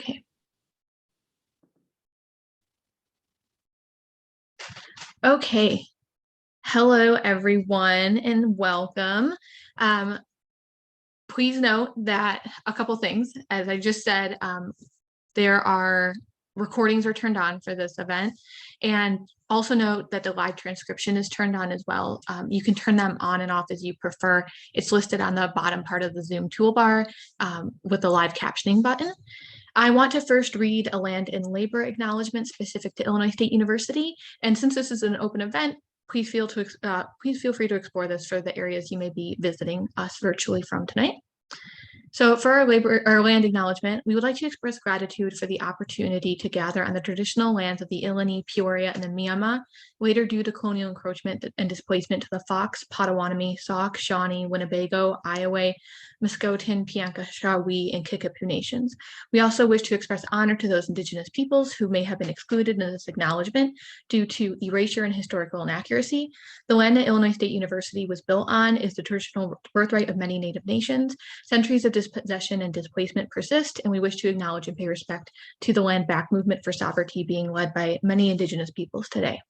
Okay. Okay. Hello, everyone, and welcome. Please note that a couple things, as I just said, there are recordings are turned on for this event, and also note that the live transcription is turned on as well. You can turn them on and off as you prefer. It's listed on the bottom part of the Zoom toolbar with the live captioning button. I want to first read a land and labor acknowledgement specific to Illinois State University. And since this is an open event, please feel free to explore this for the areas you may be visiting us virtually from tonight. So for our land acknowledgement, we would like to express gratitude for the opportunity to gather on the traditional lands of the Illini, Peoria, and the Mi'kmaq, later due to colonial encroachment and displacement to the Fox, Potawatomi, Sauk, Shawnee, Winnebago, Iowa, Muscotan, Piankashaw, and Kickapoo nations. We also wish to express honor to those Indigenous peoples who may have been excluded in this acknowledgement due to erasure and historical inaccuracy. The land that Illinois State University was built on is the traditional birthright of many Native nations. Centuries of dispossession and displacement persist, and we wish to acknowledge and pay respect to the land back movement for sovereignty being led by many Indigenous peoples today.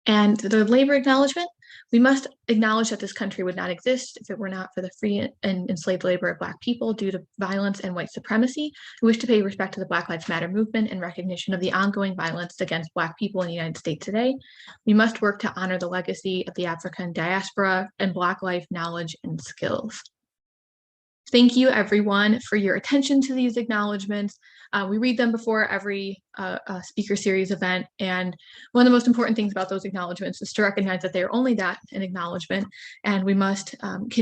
And the labor acknowledgement, we must acknowledge that this country would not exist if it were not for the free and enslaved labor of Black people due to violence and white supremacy. We wish to pay respect to the Black Lives Matter movement and recognition of the ongoing violence against Black people in the United States today. We must work to honor the legacy of the African diaspora and Black life knowledge and skills. Thank you, everyone, for your attention to these acknowledgements. We read them before every speaker series event, and one of the most important things about those acknowledgements is to recognize that they're only that, an acknowledgement, and we must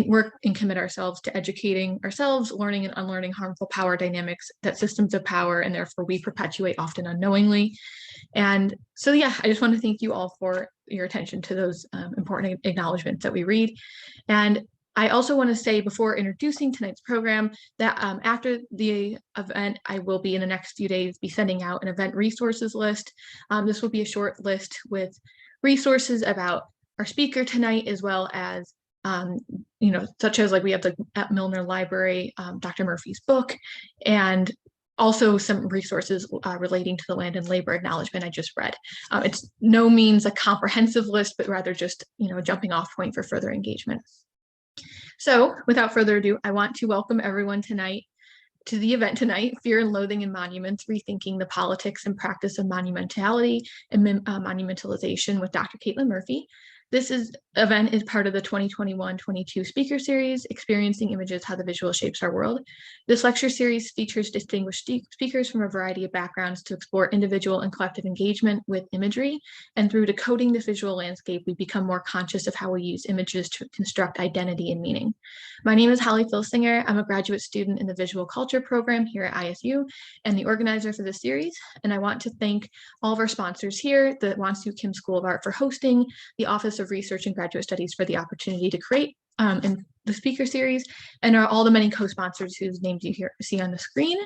work and commit ourselves to educating ourselves, learning and unlearning harmful power dynamics, that systems of power, and therefore we perpetuate often unknowingly. And so, yeah, I just want to thank you all for your attention to those important acknowledgements that we read. And I also want to say before introducing tonight's program that after the event, I will be in the next few days be sending out an event resources list. This will be a short list with resources about our speaker tonight, as well as such as like we have the at Milner Library, Dr. Murphy's book, and also some resources relating to the land and labor acknowledgement I just read. It's no means a comprehensive list, but rather just a jumping off point for further engagement. So without further ado, I want to welcome everyone tonight to the event tonight, Fear and Loathing in Monuments, Rethinking the Politics and Practice of Monumentality and Monumentalization with Dr. Kaitlin Murphy. This event is part of the 2021-22 speaker series, Experiencing Images, How the Visual Shapes Our World. This lecture series features distinguished speakers from a variety of backgrounds to explore individual and collective engagement with imagery. And through decoding the visual landscape, we become more conscious of how we use images to construct identity and meaning. My name is Holly Filsinger. I'm a graduate student in the Visual Culture program here at ISU and the organizer for this series. And I want to thank all of our sponsors here, the Wonsoo Kim School of Art for hosting, the Office of Research and Graduate Studies for the opportunity to create in the speaker series, and all the many co-sponsors whose names you see on the screen.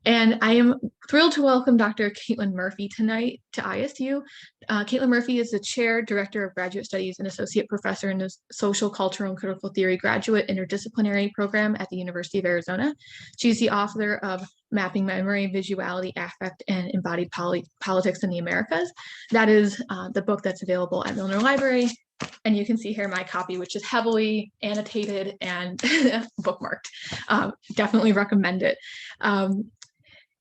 And I am thrilled to welcome Dr. Kaitlin Murphy tonight to ISU. Kaitlin Murphy is the Chair, Director of Graduate Studies, and Associate Professor in the Social, Cultural, and Critical Theory Graduate Interdisciplinary Program at the University of Arizona. She's the author of Mapping Memory, Visuality, Affect, and Embodied Politics in the Americas. That is the book that's available at Milner Library. And you can see here my copy, which is heavily annotated and bookmarked. Definitely recommend it.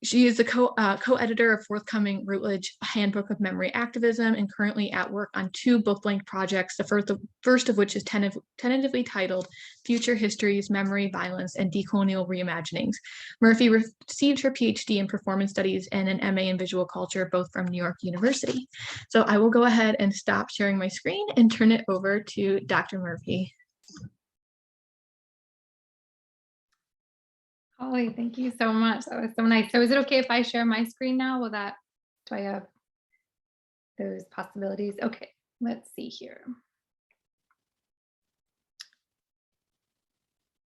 She is the co-editor of forthcoming Routledge Handbook of Memory Activism and currently at work on 2 book-length projects, the first of which is tentatively titled Future Histories, Memory, Violence, and Decolonial Reimaginings. Murphy received her PhD in Performance Studies and an MA in Visual Culture, both from New York University. So I will go ahead and stop sharing my screen and turn it over to Dr. Murphy. Holly, thank you so much. That was so nice. So is it okay if I share my screen now? Do I have those possibilities? Okay, let's see here.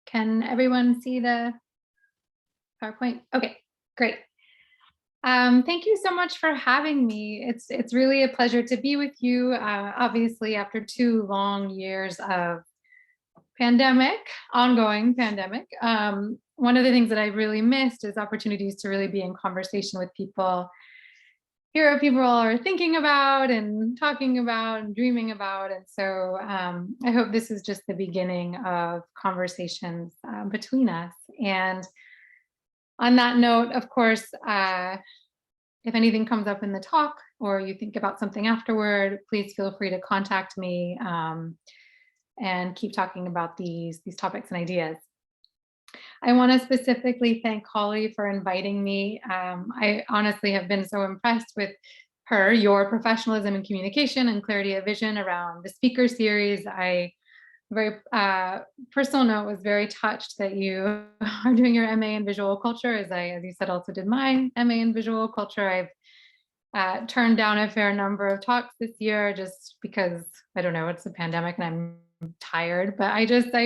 Can everyone see the PowerPoint? Okay, great. Thank you so much for having me. It's really a pleasure to be with you. Obviously, after 2 long years of ongoing pandemic, one of the things that I really missed is opportunities to really be in conversation with people, hear what people are thinking about and talking about and dreaming about. And so I hope this is just the beginning of conversations between us. And on that note, of course, if anything comes up in the talk or you think about something afterward, please feel free to contact me and keep talking about these topics and ideas. I want to specifically thank Holly for inviting me. I honestly have been so impressed with your professionalism and communication and clarity of vision around the speaker series. Very personal note, was very touched that you are doing your MA in visual culture, as you said, also did my MA in visual culture. I've turned down a fair number of talks this year just because, I don't know, it's a pandemic and I'm tired, but I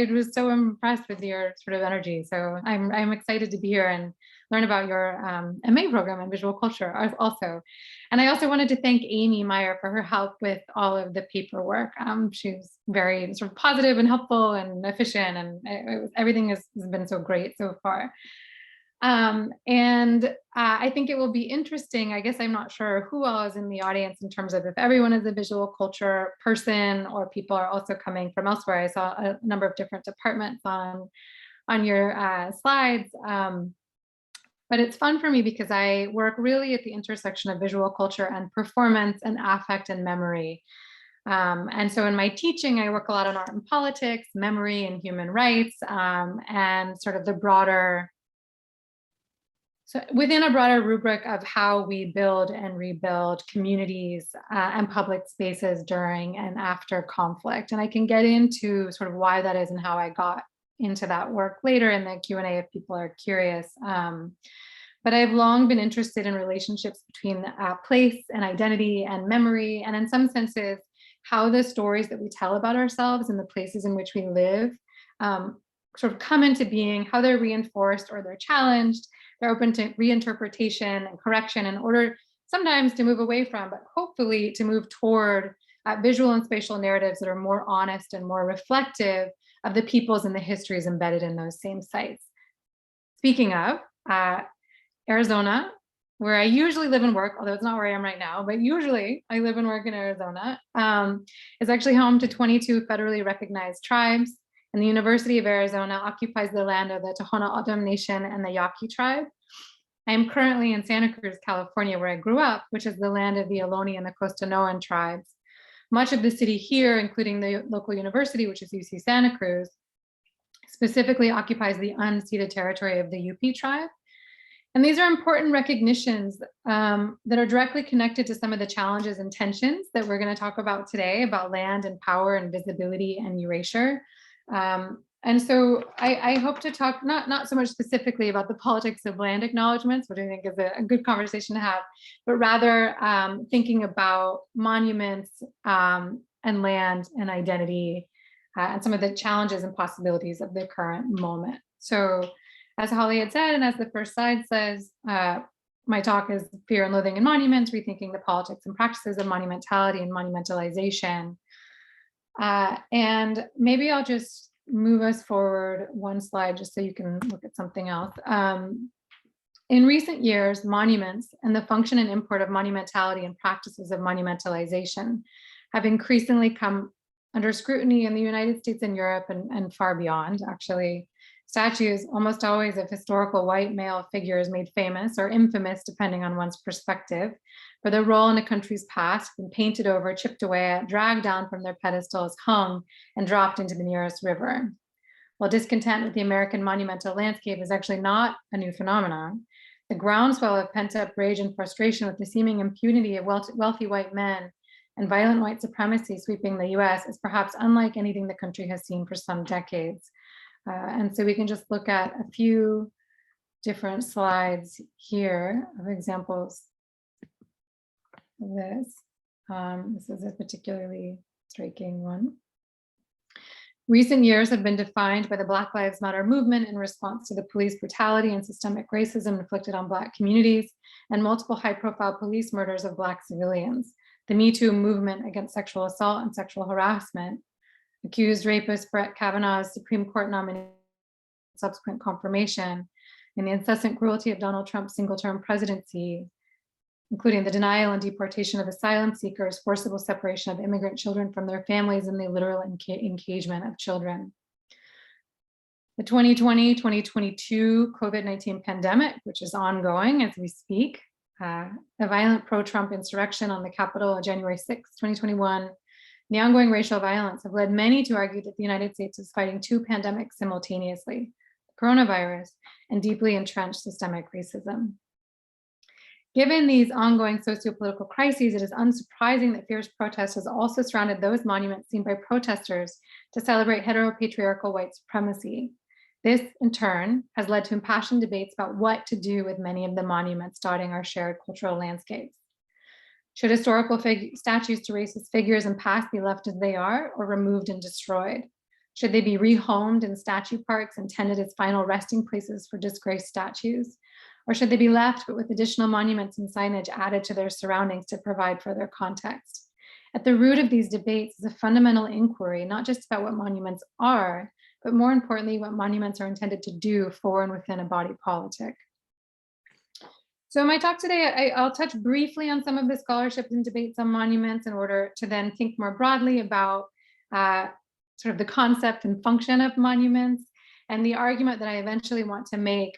was so impressed with your sort of energy. So I'm excited to be here and learn about your MA program in visual culture also. And I also wanted to thank Amy Meyer for her help with all of the paperwork. She was very sort of positive and helpful and efficient, and everything has been so great so far. I think it will be interesting. I guess I'm not sure who all is in the audience in terms of if everyone is a visual culture person or people are also coming from elsewhere. I saw a number of different departments on your slides. But it's fun for me because I work really at the intersection of visual culture and performance and affect and memory. And so in my teaching, I work a lot on art and politics, memory and human rights, and sort of the broader, so within a broader rubric of how we build and rebuild communities and public spaces during and after conflict. And I can get into sort of why that is and how I got into that work later in the Q&A if people are curious. But I've long been interested in relationships between place and identity and memory, and in some senses, how the stories that we tell about ourselves and the places in which we live sort of come into being, how they're reinforced or they're challenged. They're open to reinterpretation and correction in order sometimes to move away from, but hopefully to move toward visual and spatial narratives that are more honest and more reflective of the peoples and the histories embedded in those same sites. Speaking of, Arizona, where I usually live and work, although it's not where I am right now, but usually I live and work in Arizona, is actually home to 22 federally recognized tribes. And the University of Arizona occupies the land of the Tohono O'odham Nation and the Yaqui tribe. I am currently in Santa Cruz, California, where I grew up, which is the land of the Ohlone and the Costanoan tribes. Much of the city here, including the local university, which is UC Santa Cruz, specifically occupies the unceded territory of the UP tribe. And these are important recognitions that are directly connected to some of the challenges and tensions that we're going to talk about today about land and power and visibility and erasure. And so I hope to talk not so much specifically about the politics of land acknowledgements, which I think is a good conversation to have, but rather thinking about monuments and land and identity and some of the challenges and possibilities of the current moment. So as Holly had said, and as the first slide says, my talk is Fear and Loathing in Monuments, Rethinking the Politics and Practices of Monumentality and Monumentalization. And maybe I'll just move us forward one slide just so you can look at something else. In recent years, monuments and the function and import of monumentality and practices of monumentalization have increasingly come under scrutiny in the United States and Europe and far beyond. Actually, statues, almost always of historical white male figures made famous or infamous, depending on one's perspective, for their role in a country's past, been painted over, chipped away at, dragged down from their pedestals, hung, and dropped into the nearest river. While discontent with the American monumental landscape is actually not a new phenomenon, the groundswell of pent-up rage and frustration with the seeming impunity of wealthy white men and violent white supremacy sweeping the US is perhaps unlike anything the country has seen for some decades. And so we can just look at a few different slides here of examples of this. This is a particularly striking one. Recent years have been defined by the Black Lives Matter movement in response to the police brutality and systemic racism inflicted on Black communities and multiple high-profile police murders of Black civilians. The Me Too movement against sexual assault and sexual harassment accused rapist Brett Kavanaugh's Supreme Court nominee, subsequent confirmation, and the incessant cruelty of Donald Trump's single-term presidency, including the denial and deportation of asylum seekers, forcible separation of immigrant children from their families, and the literal engagement of children. The 2020-2022 COVID-19 pandemic, which is ongoing as we speak, the violent pro-Trump insurrection on the Capitol on January 6, 2021, the ongoing racial violence have led many to argue that the United States is fighting two pandemics simultaneously, coronavirus and deeply entrenched systemic racism. Given these ongoing sociopolitical crises, it is unsurprising that fierce protest has also surrounded those monuments seen by protesters to celebrate heteropatriarchal white supremacy. This, in turn, has led to impassioned debates about what to do with many of the monuments dotting our shared cultural landscapes. Should historical statues to racist figures and past be left as they are, or removed and destroyed? Should they be rehomed in statue parks intended as final resting places for disgraced statues? Or should they be left, but with additional monuments and signage added to their surroundings to provide further context? At the root of these debates is a fundamental inquiry, not just about what monuments are, but more importantly, what monuments are intended to do for and within a body politic. So in my talk today, I'll touch briefly on some of the scholarship and debates on monuments in order to then think more broadly about sort of the concept and function of monuments, and the argument that I eventually want to make,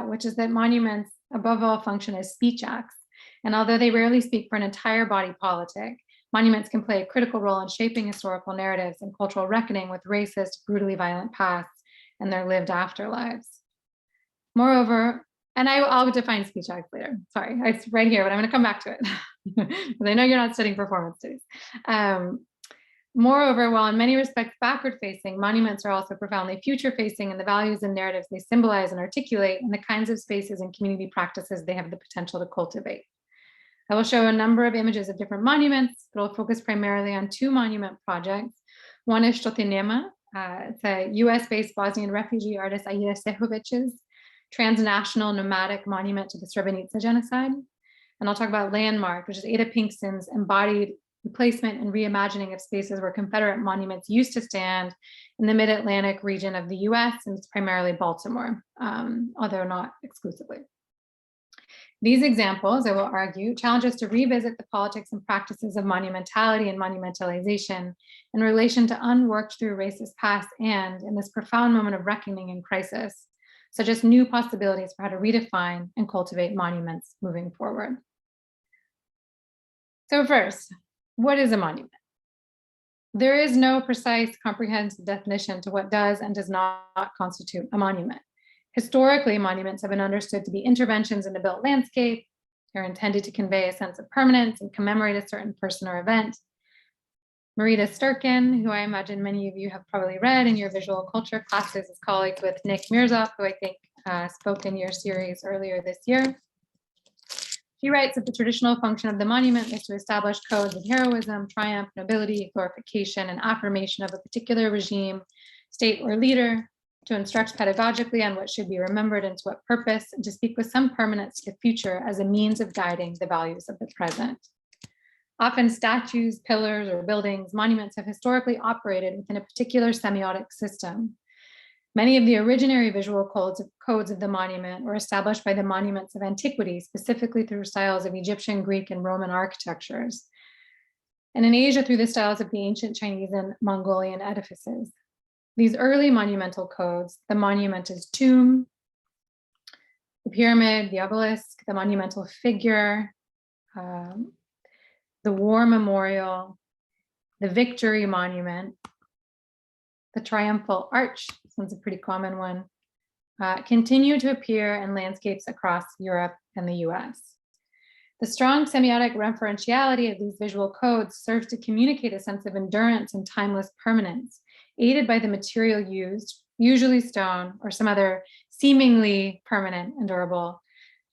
which is that monuments above all function as speech acts. And although they rarely speak for an entire body politic, monuments can play a critical role in shaping historical narratives and cultural reckoning with racist, brutally violent pasts and their lived afterlives. Moreover, and I'll define speech acts later. Sorry, it's right here, but I'm going to come back to it because I know you're not studying performance studies. Moreover, while in many respects backward-facing, monuments are also profoundly future-facing in the values and narratives they symbolize and articulate, and the kinds of spaces and community practices they have the potential to cultivate. I will show a number of images of different monuments, but I'll focus primarily on two monument projects. One is Shotinema. It's a US-based Bosnian refugee artist Aida Sehovic's transnational nomadic monument to the Srebrenica genocide. And I'll talk about Landmark, which is Ada Pinkston's embodied replacement and reimagining of spaces where Confederate monuments used to stand in the mid-Atlantic region of the US, and it's primarily Baltimore, although not exclusively. These examples, I will argue, challenge us to revisit the politics and practices of monumentality and monumentalization in relation to unworked through racist past and, in this profound moment of reckoning and crisis, suggest new possibilities for how to redefine and cultivate monuments moving forward. So first, what is a monument? There is no precise, comprehensive definition to what does and does not constitute a monument. Historically, monuments have been understood to be interventions in the built landscape. They're intended to convey a sense of permanence and commemorate a certain person or event. Marita Sturkin, who I imagine many of you have probably read in your visual culture classes, is colleagues with Nick Mirzoff, who I think spoke in your series earlier this year. She writes that the traditional function of the monument is to establish codes of heroism, triumph, nobility, glorification, and affirmation of a particular regime, state, or leader, to instruct pedagogically on what should be remembered and to what purpose, and to speak with some permanence to the future as a means of guiding the values of the present. Often statues, pillars, or buildings, monuments have historically operated within a particular semiotic system. Many of the originary visual codes of the monument were established by the monuments of antiquity, specifically through styles of Egyptian, Greek, and Roman architectures, and in Asia through the styles of the ancient Chinese and Mongolian edifices. These early monumental codes, the monument's tomb, the pyramid, the obelisk, the monumental figure, the war memorial, the victory monument, the triumphal arch, this one's a pretty common one, continue to appear in landscapes across Europe and the US. The strong semiotic referentiality of these visual codes serves to communicate a sense of endurance and timeless permanence, aided by the material used, usually stone or some other seemingly permanent and durable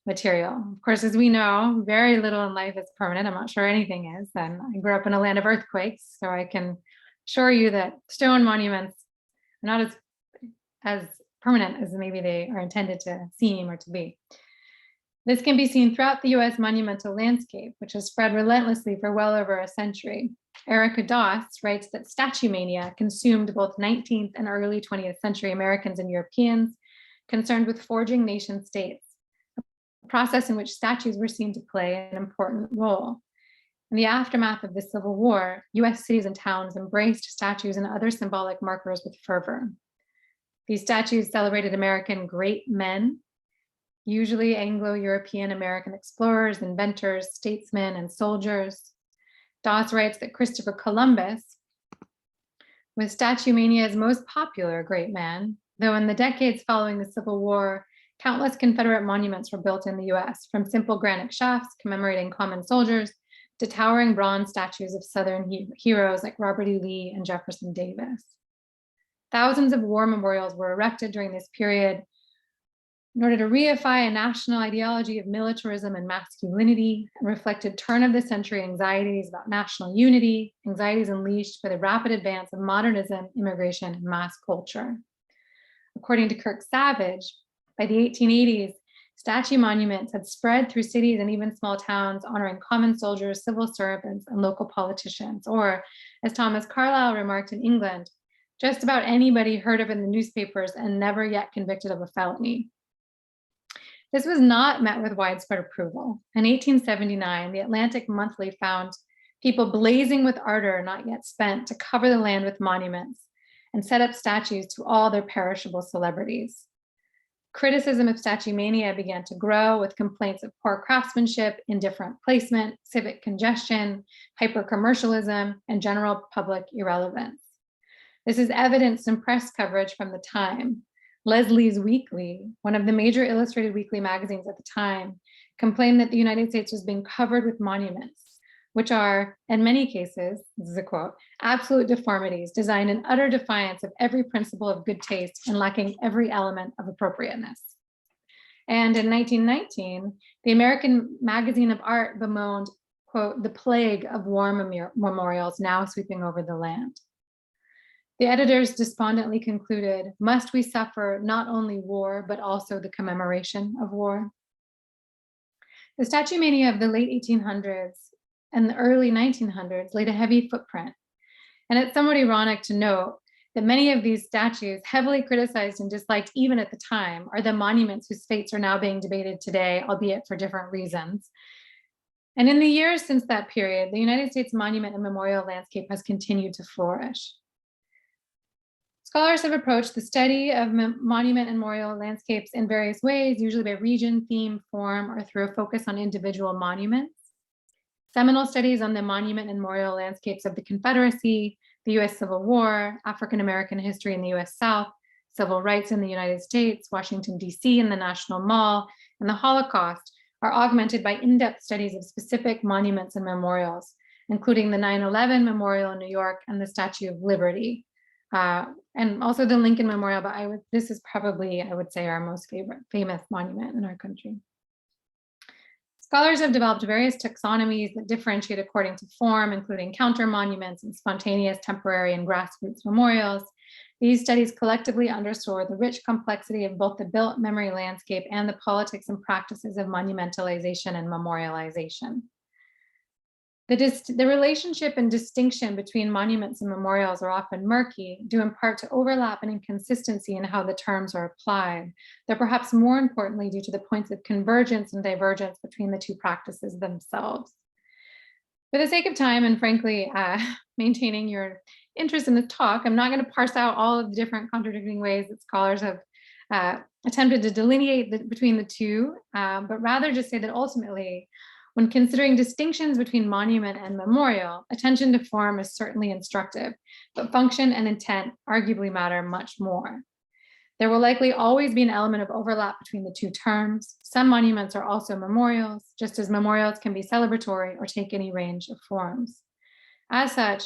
material. Of course, as we know, very little in life is permanent. I'm not sure anything is. And I grew up in a land of earthquakes, so I can assure you that stone monuments are not as permanent as maybe they are intended to seem or to be. This can be seen throughout the US monumental landscape, which has spread relentlessly for well over a century. Erica Doss writes that statue mania consumed both 19th and early 20th century Americans and Europeans concerned with forging nation states, a process in which statues were seen to play an important role. In the aftermath of the Civil War, US cities and towns embraced statues and other symbolic markers with fervor. These statues celebrated American great men, usually Anglo-European American explorers, inventors, statesmen, and soldiers. Doss writes that Christopher Columbus was statue mania's most popular great man, though in the decades following the Civil War, countless Confederate monuments were built in the US, from simple granite shafts commemorating common soldiers to towering bronze statues of Southern heroes like Robert E. Lee and Jefferson Davis. Thousands of war memorials were erected during this period in order to reify a national ideology of militarism and masculinity, and reflected turn-of-the-century anxieties about national unity, anxieties unleashed by the rapid advance of modernism, immigration, and mass culture. According to Kirk Savage, by the 1880s, statue monuments had spread through cities and even small towns, honoring common soldiers, civil servants, and local politicians, or, as Thomas Carlyle remarked in England, just about anybody heard of in the newspapers and never yet convicted of a felony. This was not met with widespread approval. In 1879, the Atlantic Monthly found people blazing with ardor not yet spent to cover the land with monuments and set up statues to all their perishable celebrities. Criticism of statue mania began to grow, with complaints of poor craftsmanship, indifferent placement, civic congestion, hyper-commercialism, and general public irrelevance. This is evidenced in press coverage from the time. Leslie's Weekly, one of the major illustrated weekly magazines at the time, complained that the United States was being covered with monuments, which are, in many cases, this is a quote, absolute deformities designed in utter defiance of every principle of good taste and lacking every element of appropriateness. And in 1919, the American Magazine of Art bemoaned, quote, the plague of war memorials now sweeping over the land. The editors despondently concluded, must we suffer not only war, but also the commemoration of war? The statue mania of the late 1800s and the early 1900s laid a heavy footprint. And it's somewhat ironic to note that many of these statues, heavily criticized and disliked even at the time, are the monuments whose fates are now being debated today, albeit for different reasons. And in the years since that period, the United States monument and memorial landscape has continued to flourish. Scholars have approached the study of monument and memorial landscapes in various ways, usually by region, theme, form, or through a focus on individual monuments. Seminal studies on the monument and memorial landscapes of the Confederacy, the US Civil War, African American history in the US South, civil rights in the United States, Washington, D.C. and the National Mall, and the Holocaust are augmented by in-depth studies of specific monuments and memorials, including the 9/11 Memorial in New York and the Statue of Liberty. And also the Lincoln Memorial, but this is probably, I would say, our most famous monument in our country. Scholars have developed various taxonomies that differentiate according to form, including counter monuments and spontaneous, temporary, and grassroots memorials. These studies collectively underscore the rich complexity of both the built memory landscape and the politics and practices of monumentalization and memorialization. The relationship and distinction between monuments and memorials are often murky, due in part to overlap and inconsistency in how the terms are applied, though perhaps more importantly due to the points of convergence and divergence between the two practices themselves. For the sake of time and frankly, maintaining your interest in this talk, I'm not going to parse out all of the different contradicting ways that scholars have attempted to delineate between the two, but rather just say that ultimately, when considering distinctions between monument and memorial, attention to form is certainly instructive, but function and intent arguably matter much more. There will likely always be an element of overlap between the two terms. Some monuments are also memorials, just as memorials can be celebratory or take any range of forms. As such,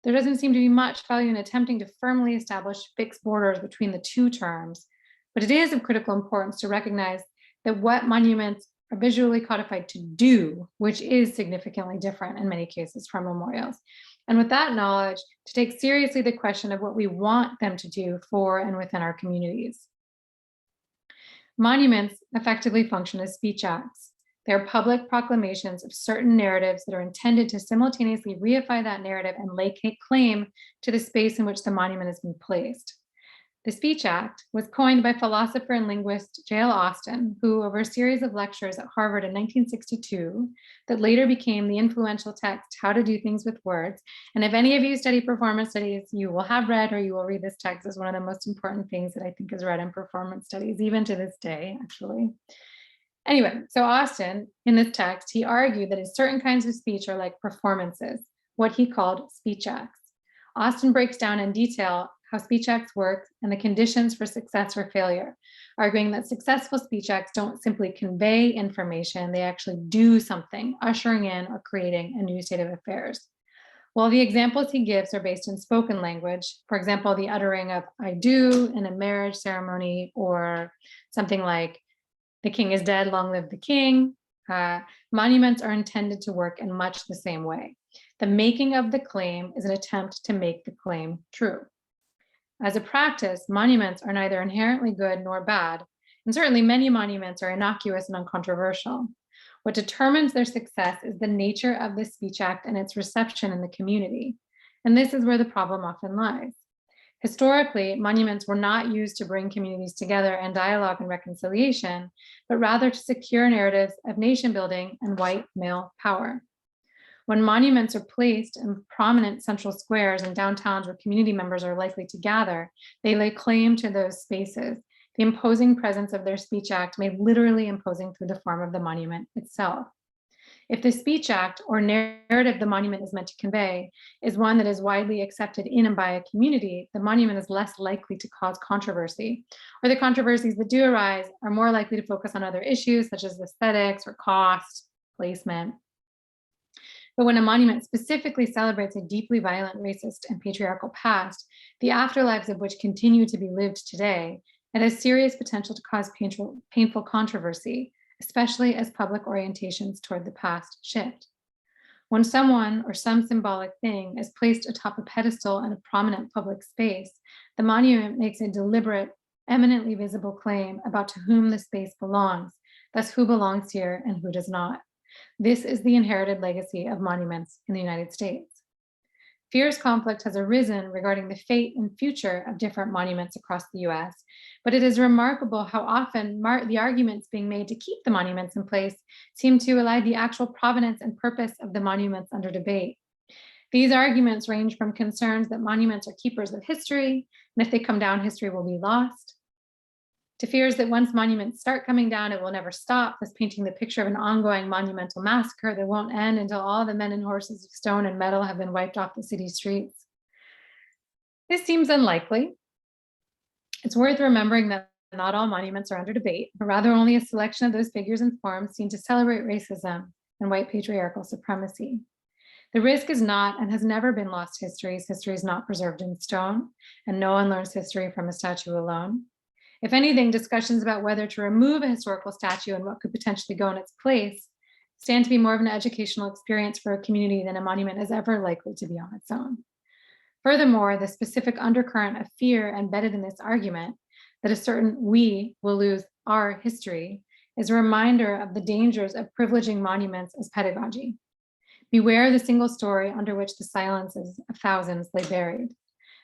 there doesn't seem to be much value in attempting to firmly establish fixed borders between the two terms, but it is of critical importance to recognize that what monuments are visually codified to do, which is significantly different in many cases from memorials. And with that knowledge, to take seriously the question of what we want them to do for and within our communities. Monuments effectively function as speech acts. They are public proclamations of certain narratives that are intended to simultaneously reify that narrative and lay claim to the space in which the monument has been placed. The Speech Act was coined by philosopher and linguist J.L. Austin, who, over a series of lectures at Harvard in 1962, that later became the influential text, How to Do Things with Words. And if any of you study performance studies, you will have read or you will read this text as one of the most important things that I think is read in performance studies, even to this day, actually. Anyway, so Austin, in this text, he argued that certain kinds of speech are like performances, what he called speech acts. Austin breaks down in detail how speech acts work and the conditions for success or failure, arguing that successful speech acts don't simply convey information, they actually do something, ushering in or creating a new state of affairs. While the examples he gives are based in spoken language, for example, the uttering of I do in a marriage ceremony, or something like the king is dead, long live the king, monuments are intended to work in much the same way. The making of the claim is an attempt to make the claim true. As a practice, monuments are neither inherently good nor bad, and certainly many monuments are innocuous and uncontroversial. What determines their success is the nature of the speech act and its reception in the community. And this is where the problem often lies. Historically, monuments were not used to bring communities together and dialogue and reconciliation, but rather to secure narratives of nation building and white male power. When monuments are placed in prominent central squares and downtowns where community members are likely to gather, they lay claim to those spaces. The imposing presence of their speech act may literally imposing through the form of the monument itself. If the speech act or narrative the monument is meant to convey is one that is widely accepted in and by a community, the monument is less likely to cause controversy, or the controversies that do arise are more likely to focus on other issues such as aesthetics or cost, placement. But when a monument specifically celebrates a deeply violent, racist, and patriarchal past, the afterlives of which continue to be lived today, it has serious potential to cause painful controversy, especially as public orientations toward the past shift. When someone or some symbolic thing is placed atop a pedestal in a prominent public space, the monument makes a deliberate, eminently visible claim about to whom the space belongs, thus who belongs here and who does not. This is the inherited legacy of monuments in the United States. Fierce conflict has arisen regarding the fate and future of different monuments across the US, but it is remarkable how often the arguments being made to keep the monuments in place seem to elide the actual provenance and purpose of the monuments under debate. These arguments range from concerns that monuments are keepers of history, and if they come down, history will be lost, to fears that once monuments start coming down, it will never stop, thus painting the picture of an ongoing monumental massacre that won't end until all the men and horses of stone and metal have been wiped off the city streets. This seems unlikely. It's worth remembering that not all monuments are under debate, but rather only a selection of those figures and forms seen to celebrate racism and white patriarchal supremacy. The risk is not and has never been lost histories. History is not preserved in stone, and no one learns history from a statue alone. If anything, discussions about whether to remove a historical statue and what could potentially go in its place stand to be more of an educational experience for a community than a monument is ever likely to be on its own. Furthermore, the specific undercurrent of fear embedded in this argument that a certain we will lose our history is a reminder of the dangers of privileging monuments as pedagogy. Beware the single story under which the silences of thousands lay buried.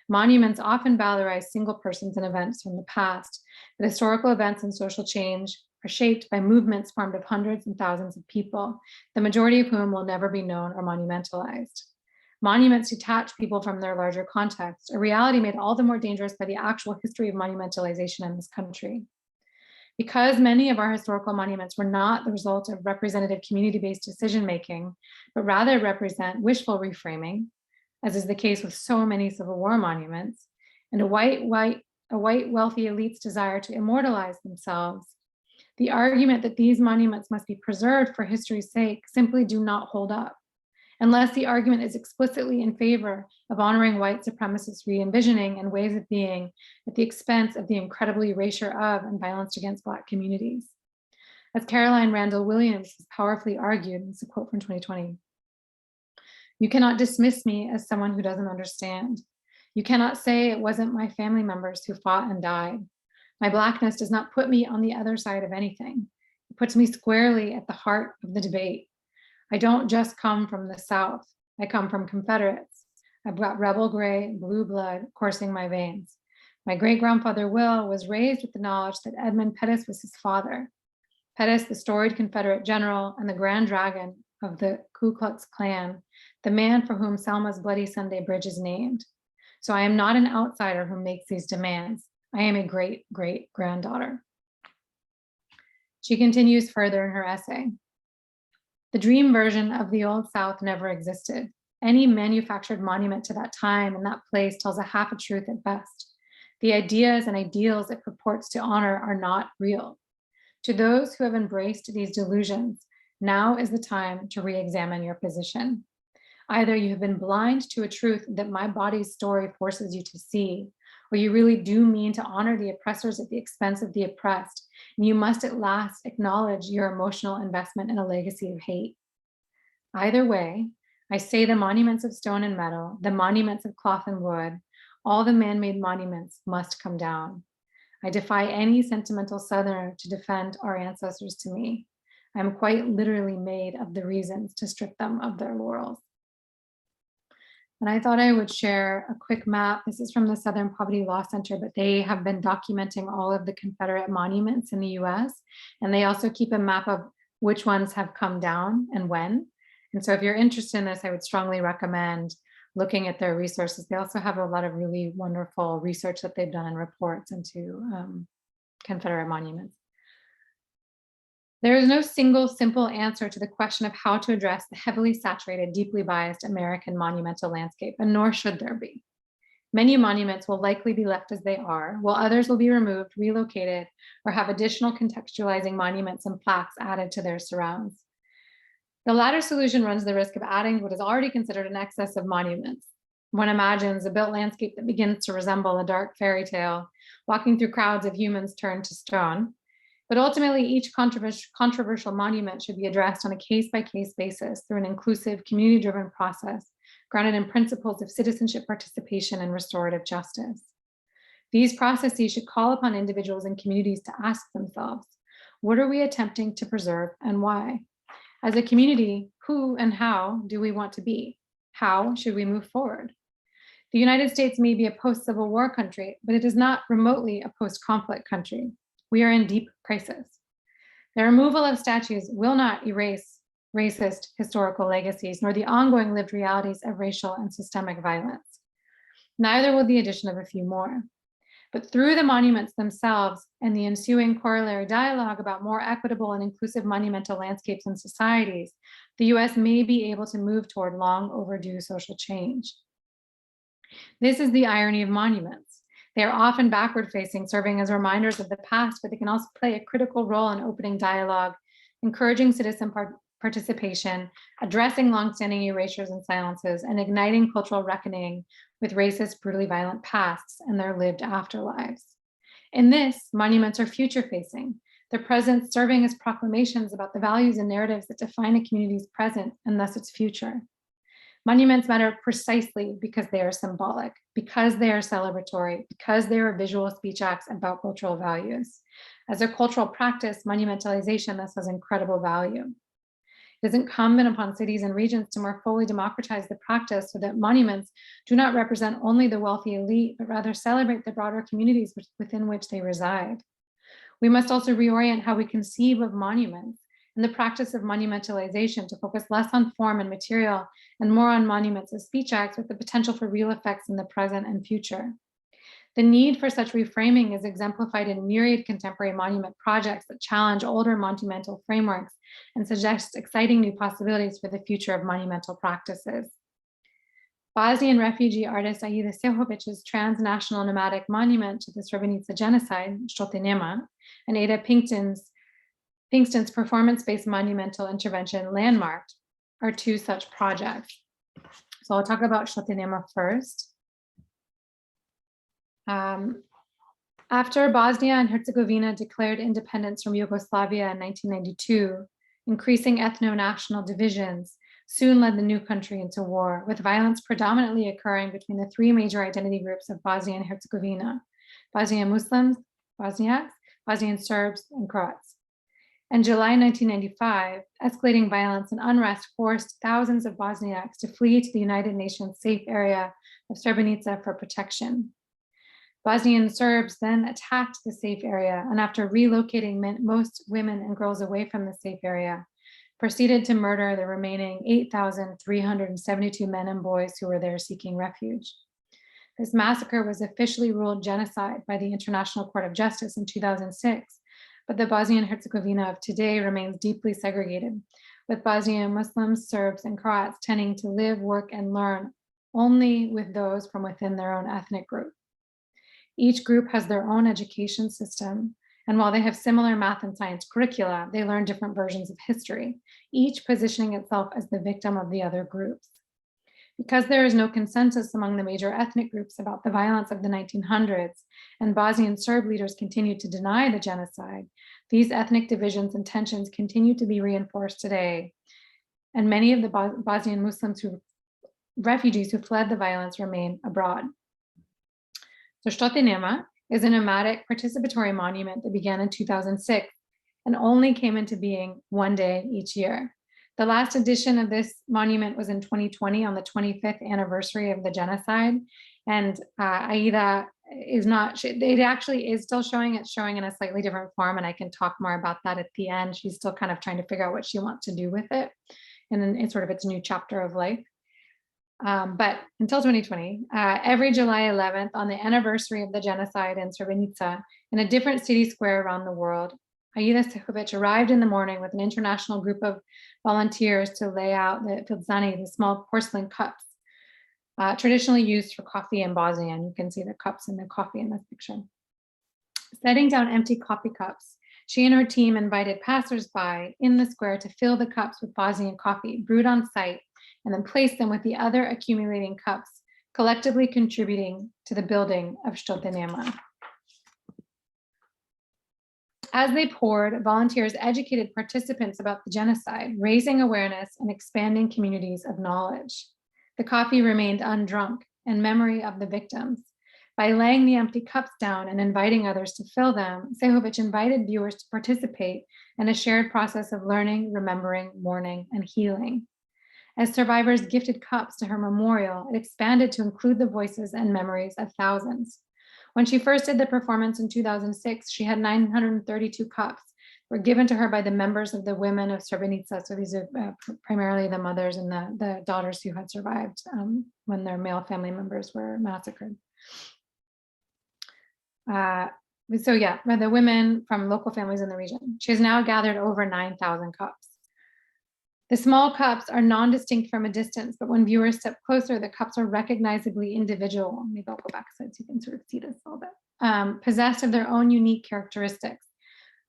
Monuments often valorize single persons and events from the past, but historical events and social change are shaped by movements formed of hundreds and thousands of people, the majority of whom will never be known or monumentalized. Monuments detach people from their larger context, a reality made all the more dangerous by the actual history of monumentalization in this country. Because many of our historical monuments were not the result of representative community-based decision-making, but rather represent wishful reframing, as is the case with so many Civil War monuments, and a white wealthy elite's desire to immortalize themselves, the argument that these monuments must be preserved for history's sake simply do not hold up, unless the argument is explicitly in favor of honoring white supremacist re-envisioning and ways of being at the expense of the incredibly erasure of and violence against Black communities. As Caroline Randall Williams has powerfully argued, and it's a quote from 2020, "You cannot dismiss me as someone who doesn't understand. You cannot say it wasn't my family members who fought and died. My Blackness does not put me on the other side of anything. It puts me squarely at the heart of the debate. I don't just come from the South. I come from Confederates. I've got rebel gray, blue blood coursing my veins. My great-grandfather Will was raised with the knowledge that Edmund Pettus was his father. Pettus, the storied Confederate general and the Grand Dragon of the Ku Klux Klan, the man for whom Selma's Bloody Sunday Bridge is named. So I am not an outsider who makes these demands. I am a great-great-granddaughter. She continues further in her essay. The dream version of the Old South never existed. Any manufactured monument to that time and that place tells a half a truth at best. The ideas and ideals it purports to honor are not real. To those who have embraced these delusions, now is the time to re-examine your position. Either you have been blind to a truth that my body's story forces you to see, or you really do mean to honor the oppressors at the expense of the oppressed, and you must at last acknowledge your emotional investment in a legacy of hate. Either way, I say the monuments of stone and metal, the monuments of cloth and wood, all the man-made monuments must come down. I defy any sentimental Southerner to defend our ancestors to me. I am quite literally made of the reasons to strip them of their laurels. And I thought I would share a quick map. This is from the Southern Poverty Law Center, but they have been documenting all of the Confederate monuments in the US. And they also keep a map of which ones have come down and when. And so if you're interested in this, I would strongly recommend looking at their resources. They also have a lot of really wonderful research that they've done and reports into Confederate monuments. There is no single simple answer to the question of how to address the heavily saturated, deeply biased American monumental landscape, and nor should there be. Many monuments will likely be left as they are, while others will be removed, relocated, or have additional contextualizing monuments and plaques added to their surrounds. The latter solution runs the risk of adding what is already considered an excess of monuments. One imagines a built landscape that begins to resemble a dark fairy tale, walking through crowds of humans turned to stone. But ultimately, each controversial monument should be addressed on a case-by-case basis through an inclusive, community-driven process grounded in principles of citizenship participation and restorative justice. These processes should call upon individuals and communities to ask themselves, what are we attempting to preserve and why? As a community, who and how do we want to be? How should we move forward? The United States may be a post-Civil War country, but it is not remotely a post-conflict country. We are in deep crisis. The removal of statues will not erase racist historical legacies, nor the ongoing lived realities of racial and systemic violence. Neither will the addition of a few more. But through the monuments themselves and the ensuing corollary dialogue about more equitable and inclusive monumental landscapes and societies, the US may be able to move toward long overdue social change. This is the irony of monuments. They are often backward-facing, serving as reminders of the past, but they can also play a critical role in opening dialogue, encouraging citizen participation, addressing longstanding erasures and silences, and igniting cultural reckoning with racist, brutally violent pasts and their lived afterlives. In this, monuments are future-facing, their present serving as proclamations about the values and narratives that define a community's present and thus its future. Monuments matter precisely because they are symbolic, because they are celebratory, because they are visual speech acts about cultural values. As a cultural practice, monumentalization thus has incredible value. It is incumbent upon cities and regions to more fully democratize the practice so that monuments do not represent only the wealthy elite, but rather celebrate the broader communities within which they reside. We must also reorient how we conceive of monuments and the practice of monumentalization to focus less on form and material and more on monuments as speech acts with the potential for real effects in the present and future. The need for such reframing is exemplified in myriad contemporary monument projects that challenge older monumental frameworks and suggest exciting new possibilities for the future of monumental practices. Bosnian refugee artist Aida Sehovic's transnational nomadic monument to the Srebrenica genocide, Shotinema, and Ada Pinkston's performance-based monumental intervention Landmarked are two such projects. So I'll talk about Shotinema first. After Bosnia and Herzegovina declared independence from Yugoslavia in 1992, increasing ethno-national divisions soon led the new country into war, with violence predominantly occurring between the three major identity groups of Bosnia and Herzegovina: Bosnian Muslims, Bosniaks, Bosnian Serbs, and Croats. In July 1995, escalating violence and unrest forced thousands of Bosniaks to flee to the United Nations safe area of Srebrenica for protection. Bosnian Serbs then attacked the safe area, and after relocating most women and girls away from the safe area, proceeded to murder the remaining 8,372 men and boys who were there seeking refuge. This massacre was officially ruled genocide by the International Court of Justice in 2006, but the Bosnia and Herzegovina of today remains deeply segregated, with Bosnian Muslims, Serbs, and Croats tending to live, work, and learn only with those from within their own ethnic group. Each group has their own education system, and while they have similar math and science curricula, they learn different versions of history, each positioning itself as the victim of the other groups. Because there is no consensus among the major ethnic groups about the violence of the 1900s, and Bosnian Serb leaders continue to deny the genocide, these ethnic divisions and tensions continue to be reinforced today. And many of the Bosnian Muslims refugees who fled the violence remain abroad. So Štote Nema is a nomadic participatory monument that began in 2006 and only came into being one day each year. The last edition of this monument was in 2020 on the 25th anniversary of the genocide. And Aida is not, it actually is still showing, it's showing in a slightly different form, and I can talk more about that at the end. She's still kind of trying to figure out what she wants to do with it and then it's sort of its new chapter of life. But until 2020, every July 11th on the anniversary of the genocide in Srebrenica, in a different city square around the world, Aida Sehovic arrived in the morning with an international group of volunteers to lay out the filzani, the small porcelain cups, traditionally used for coffee in Bosnia. And you can see the cups and the coffee in this picture. Setting down empty coffee cups, she and her team invited passersby in the square to fill the cups with Bosnian coffee brewed on site, and then place them with the other accumulating cups, collectively contributing to the building of Štote Nema. As they poured, volunteers educated participants about the genocide, raising awareness and expanding communities of knowledge. The coffee remained undrunk in memory of the victims. By laying the empty cups down and inviting others to fill them, Sehovic invited viewers to participate in a shared process of learning, remembering, mourning, and healing. As survivors gifted cups to her memorial, it expanded to include the voices and memories of thousands. When she first did the performance in 2006, she had 932 cups were given to her by the members of the women of Srebrenica. So these are primarily the mothers and the daughters who had survived when their male family members were massacred. So yeah, the women from local families in the region. She has now gathered over 9,000 cups. The small cups are non-distinct from a distance, but when viewers step closer, the cups are recognizably individual. Maybe I'll go back so you can sort of see this a little bit. Possessed of their own unique characteristics.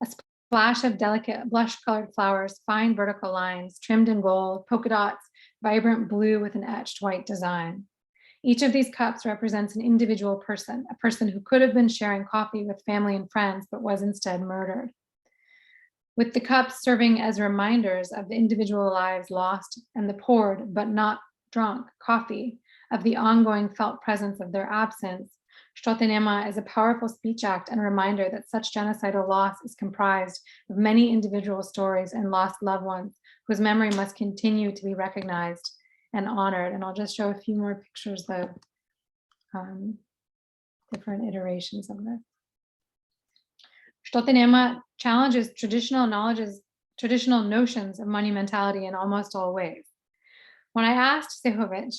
A splash of delicate blush-colored flowers, fine vertical lines, trimmed in gold, polka dots, vibrant blue with an etched white design. Each of these cups represents an individual person, a person who could have been sharing coffee with family and friends, but was instead murdered. With the cups serving as reminders of the individual lives lost and the poured but not drunk coffee of the ongoing felt presence of their absence, Štote Nema is a powerful speech act and a reminder that such genocidal loss is comprised of many individual stories and lost loved ones whose memory must continue to be recognized and honored. And I'll just show a few more pictures of different iterations of this. Štote Nema challenges traditional notions of monumentality in almost all ways. When I asked Sehovic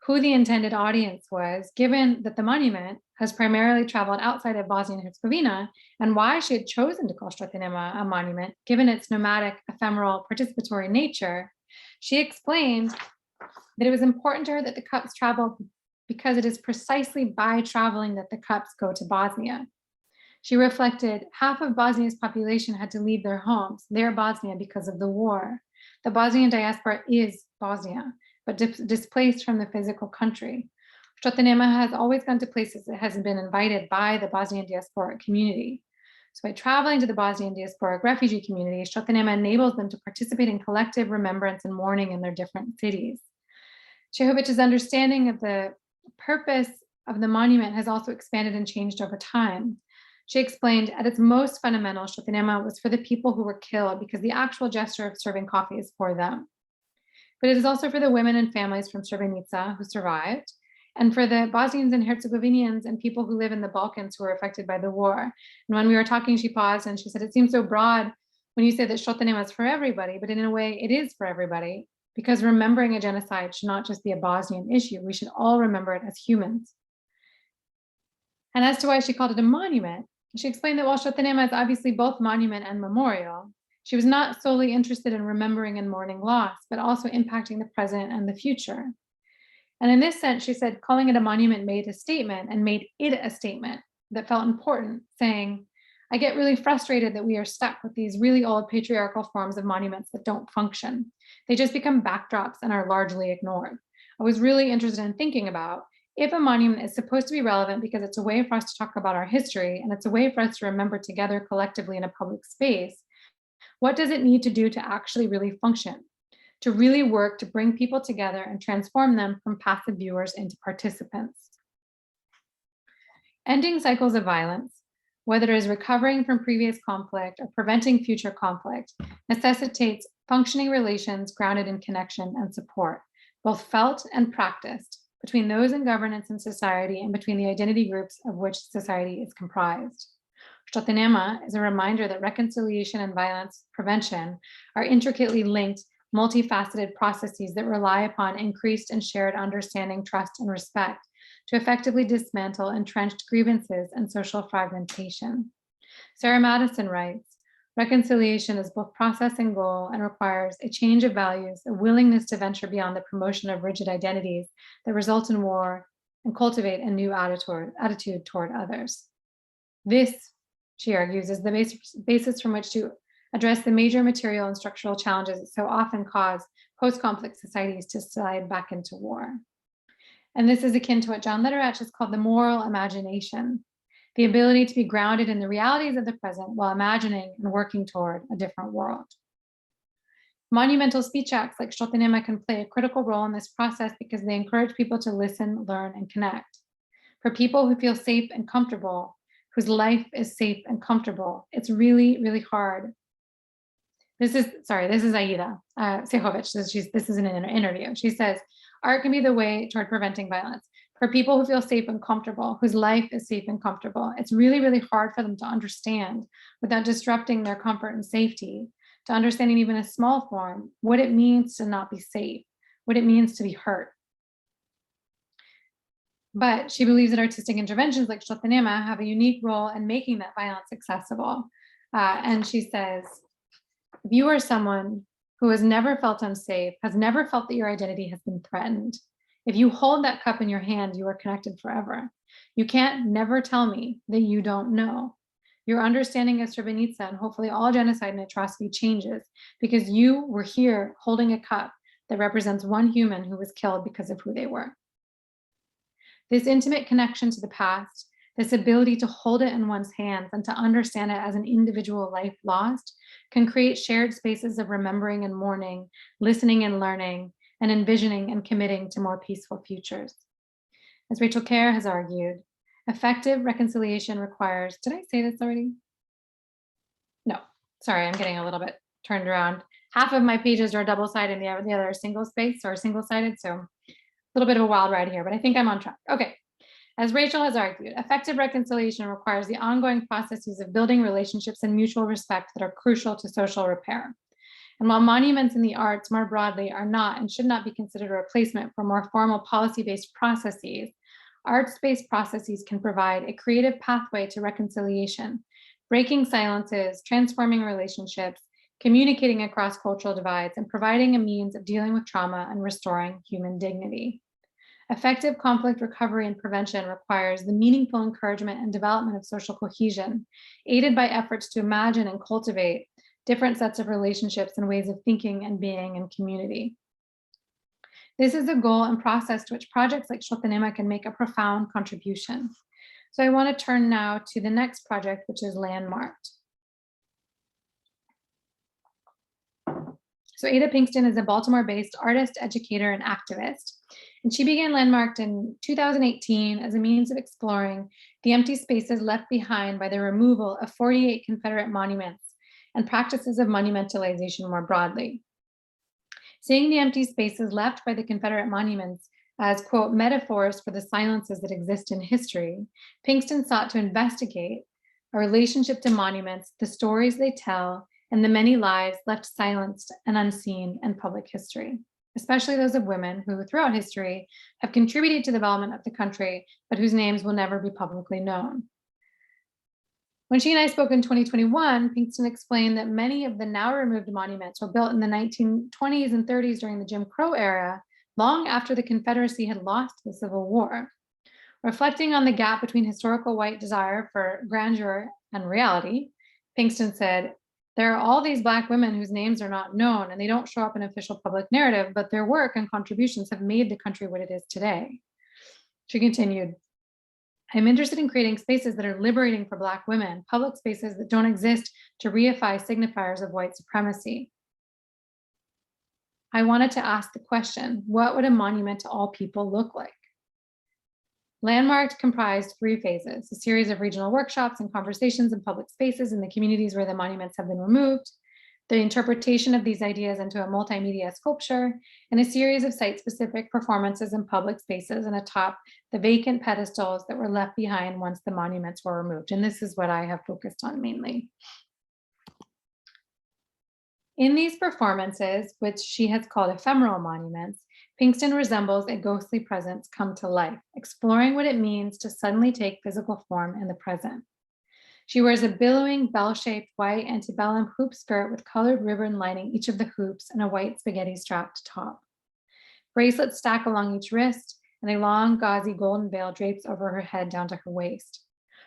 who the intended audience was, given that the monument has primarily traveled outside of Bosnia and Herzegovina, and why she had chosen to call Štote Nema a monument, given its nomadic, ephemeral, participatory nature, she explained that it was important to her that the cups travel because it is precisely by traveling that the cups go to Bosnia. She reflected, half of Bosnia's population had to leave their homes, their Bosnia, because of the war. The Bosnian diaspora is Bosnia, but displaced from the physical country. Štote Nema has always gone to places that has been invited by the Bosnian diasporic community. So by traveling to the Bosnian diasporic refugee community, Štote Nema enables them to participate in collective remembrance and mourning in their different cities. Sehovic's understanding of the purpose of the monument has also expanded and changed over time. She explained, at its most fundamental, Shotinema was for the people who were killed because the actual gesture of serving coffee is for them. But it is also for the women and families from Srebrenica who survived, and for the Bosnians and Herzegovinians and people who live in the Balkans who were affected by the war. And when we were talking, she paused and she said, it seems so broad when you say that Shotinema is for everybody, but in a way it is for everybody, because remembering a genocide should not just be a Bosnian issue. We should all remember it as humans. And as to why she called it a monument, she explained that while Shotinema is obviously both monument and memorial, she was not solely interested in remembering and mourning loss, but also impacting the present and the future. And in this sense, she said, calling it a monument made a statement and made it a statement that felt important, saying, I get really frustrated that we are stuck with these really old patriarchal forms of monuments that don't function. They just become backdrops and are largely ignored. I was really interested in thinking about if a monument is supposed to be relevant because it's a way for us to talk about our history and it's a way for us to remember together collectively in a public space, what does it need to do to actually really function, to really work to bring people together and transform them from passive viewers into participants? Ending cycles of violence, whether it is recovering from previous conflict or preventing future conflict, necessitates functioning relations grounded in connection and support, both felt and practiced, between those in governance and society and between the identity groups of which society is comprised. Shotinema is a reminder that reconciliation and violence prevention are intricately linked, multifaceted processes that rely upon increased and shared understanding, trust, and respect to effectively dismantle entrenched grievances and social fragmentation. Sarah Madison writes, reconciliation is both process and goal and requires a change of values, a willingness to venture beyond the promotion of rigid identities that result in war and cultivate a new attitude toward others. This, she argues, is the basis from which to address the major material and structural challenges that so often cause post-conflict societies to slide back into war. And this is akin to what John Litterach has called the moral imagination, the ability to be grounded in the realities of the present while imagining and working toward a different world. Monumental speech acts like Shotinema can play a critical role in this process because they encourage people to listen, learn, and connect. For people who feel safe and comfortable, whose life is safe and comfortable, it's really, really hard. This is Aida Sehovic. This is an interview. She says, art can be the way toward preventing violence. For people who feel safe and comfortable, whose life is safe and comfortable, it's really, really hard for them to understand without disrupting their comfort and safety, to understand in even a small form what it means to not be safe, what it means to be hurt. But she believes that artistic interventions like Shotinema have a unique role in making that violence accessible. And she says, if you are someone who has never felt unsafe, has never felt that your identity has been threatened, if you hold that cup in your hand, you are connected forever. You can't never tell me that you don't know. Your understanding of Srebrenica and hopefully all genocide and atrocity changes because you were here holding a cup that represents one human who was killed because of who they were. This intimate connection to the past, this ability to hold it in one's hands and to understand it as an individual life lost, can create shared spaces of remembering and mourning, listening and learning, and envisioning and committing to more peaceful futures. As Rachel Kerr has argued, effective reconciliation requires, did I say this already? No, sorry, I'm getting a little bit turned around. Half of my pages are double-sided and the other are single-spaced or single-sided, so a little bit of a wild ride here, but I think I'm on track. Okay. As Rachel has argued, effective reconciliation requires the ongoing processes of building relationships and mutual respect that are crucial to social repair. And while monuments in the arts more broadly are not and should not be considered a replacement for more formal policy-based processes, arts-based processes can provide a creative pathway to reconciliation, breaking silences, transforming relationships, communicating across cultural divides, and providing a means of dealing with trauma and restoring human dignity. Effective conflict recovery and prevention requires the meaningful encouragement and development of social cohesion, aided by efforts to imagine and cultivate different sets of relationships and ways of thinking and being in community. This is a goal and process to which projects like Shotinema can make a profound contribution. So I want to turn now to the next project, which is Landmarked. So Ada Pinkston is a Baltimore-based artist, educator, and activist. And she began Landmarked in 2018 as a means of exploring the empty spaces left behind by the removal of 48 Confederate monuments and practices of monumentalization more broadly. Seeing the empty spaces left by the Confederate monuments as, quote, metaphors for the silences that exist in history, Pinkston sought to investigate a relationship to monuments, the stories they tell, and the many lives left silenced and unseen in public history, especially those of women who, throughout history, have contributed to the development of the country, but whose names will never be publicly known. When she and I spoke in 2021, Pinkston explained that many of the now removed monuments were built in the 1920s and 30s during the Jim Crow era, long after the Confederacy had lost the Civil War. Reflecting on the gap between historical white desire for grandeur and reality, Pinkston said, "There are all these Black women whose names are not known and they don't show up in official public narrative, but their work and contributions have made the country what it is today." She continued, "I'm interested in creating spaces that are liberating for Black women, public spaces that don't exist to reify signifiers of white supremacy." I wanted to ask the question, what would a monument to all people look like? Landmarked comprised 3 phases, a series of regional workshops and conversations in public spaces in the communities where the monuments have been removed, the interpretation of these ideas into a multimedia sculpture, and a series of site-specific performances in public spaces and atop the vacant pedestals that were left behind once the monuments were removed. And this is what I have focused on mainly. In these performances, which she has called ephemeral monuments, Pinkston resembles a ghostly presence come to life, exploring what it means to suddenly take physical form in the present. She wears a billowing bell-shaped white antebellum hoop skirt with colored ribbon lining each of the hoops and a white spaghetti strapped top. Bracelets stack along each wrist, and a long, gauzy golden veil drapes over her head down to her waist.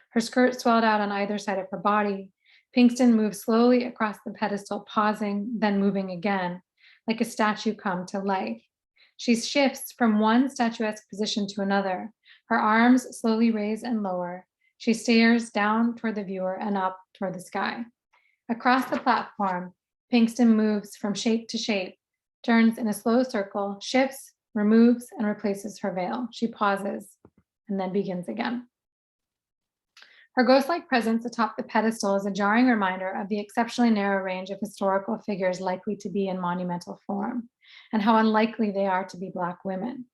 Her skirt swelled out on either side of her body. Pinkston moves slowly across the pedestal, pausing, then moving again, like a statue come to life. She shifts from one statuesque position to another. Her arms slowly raise and lower. She stares down toward the viewer and up toward the sky. Across the platform, Pinkston moves from shape to shape, turns in a slow circle, shifts, removes, and replaces her veil. She pauses and then begins again. Her ghost-like presence atop the pedestal is a jarring reminder of the exceptionally narrow range of historical figures likely to be in monumental form, and how unlikely they are to be Black women.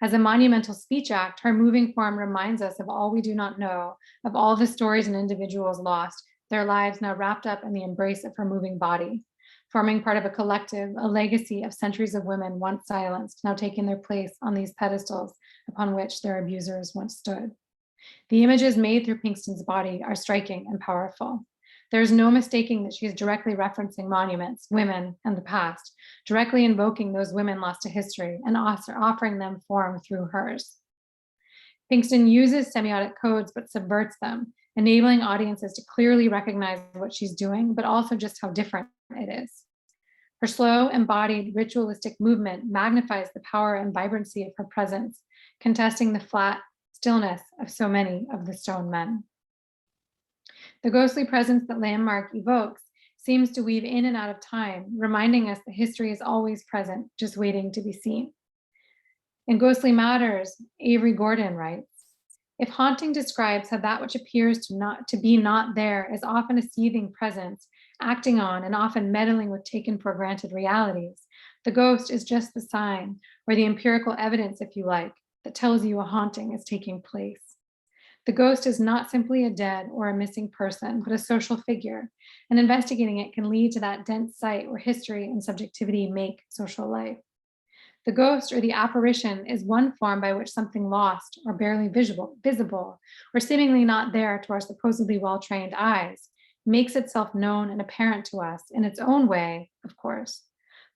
As a monumental speech act, her moving form reminds us of all we do not know, of all the stories and individuals lost, their lives now wrapped up in the embrace of her moving body, forming part of a collective, a legacy of centuries of women once silenced, now taking their place on these pedestals upon which their abusers once stood. The images made through Pinkston's body are striking and powerful. There is no mistaking that she is directly referencing monuments, women, and the past, directly invoking those women lost to history and offering them form through hers. Pinkston uses semiotic codes but subverts them, enabling audiences to clearly recognize what she's doing, but also just how different it is. Her slow, embodied, ritualistic movement magnifies the power and vibrancy of her presence, contesting the flat stillness of so many of the stone men. The ghostly presence that Landmark evokes seems to weave in and out of time, reminding us that history is always present, just waiting to be seen. In Ghostly Matters, Avery Gordon writes, "If haunting describes how that which appears to be not there is often a seething presence, acting on and often meddling with taken for granted realities, the ghost is just the sign, or the empirical evidence, if you like, that tells you a haunting is taking place. The ghost is not simply a dead or a missing person, but a social figure, and investigating it can lead to that dense site where history and subjectivity make social life. The ghost or the apparition is one form by which something lost or barely visible, or seemingly not there to our supposedly well-trained eyes, makes itself known and apparent to us in its own way, of course.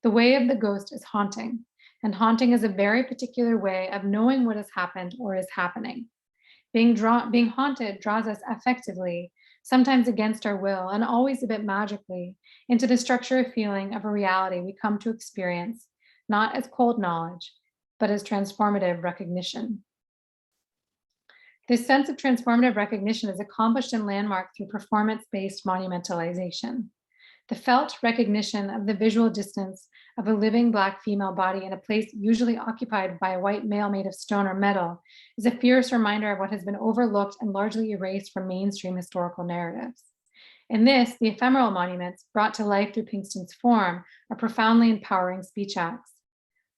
The way of the ghost is haunting, and haunting is a very particular way of knowing what has happened or is happening. Being haunted draws us affectively, sometimes against our will, and always a bit magically, into the structure feeling of a reality we come to experience, not as cold knowledge, but as transformative recognition. This sense of transformative recognition is accomplished in Landmark through performance-based monumentalization. The felt recognition of the visual distance of a living Black female body in a place usually occupied by a white male made of stone or metal is a fierce reminder of what has been overlooked and largely erased from mainstream historical narratives. In this, the ephemeral monuments, brought to life through Pinkston's form, are profoundly empowering speech acts.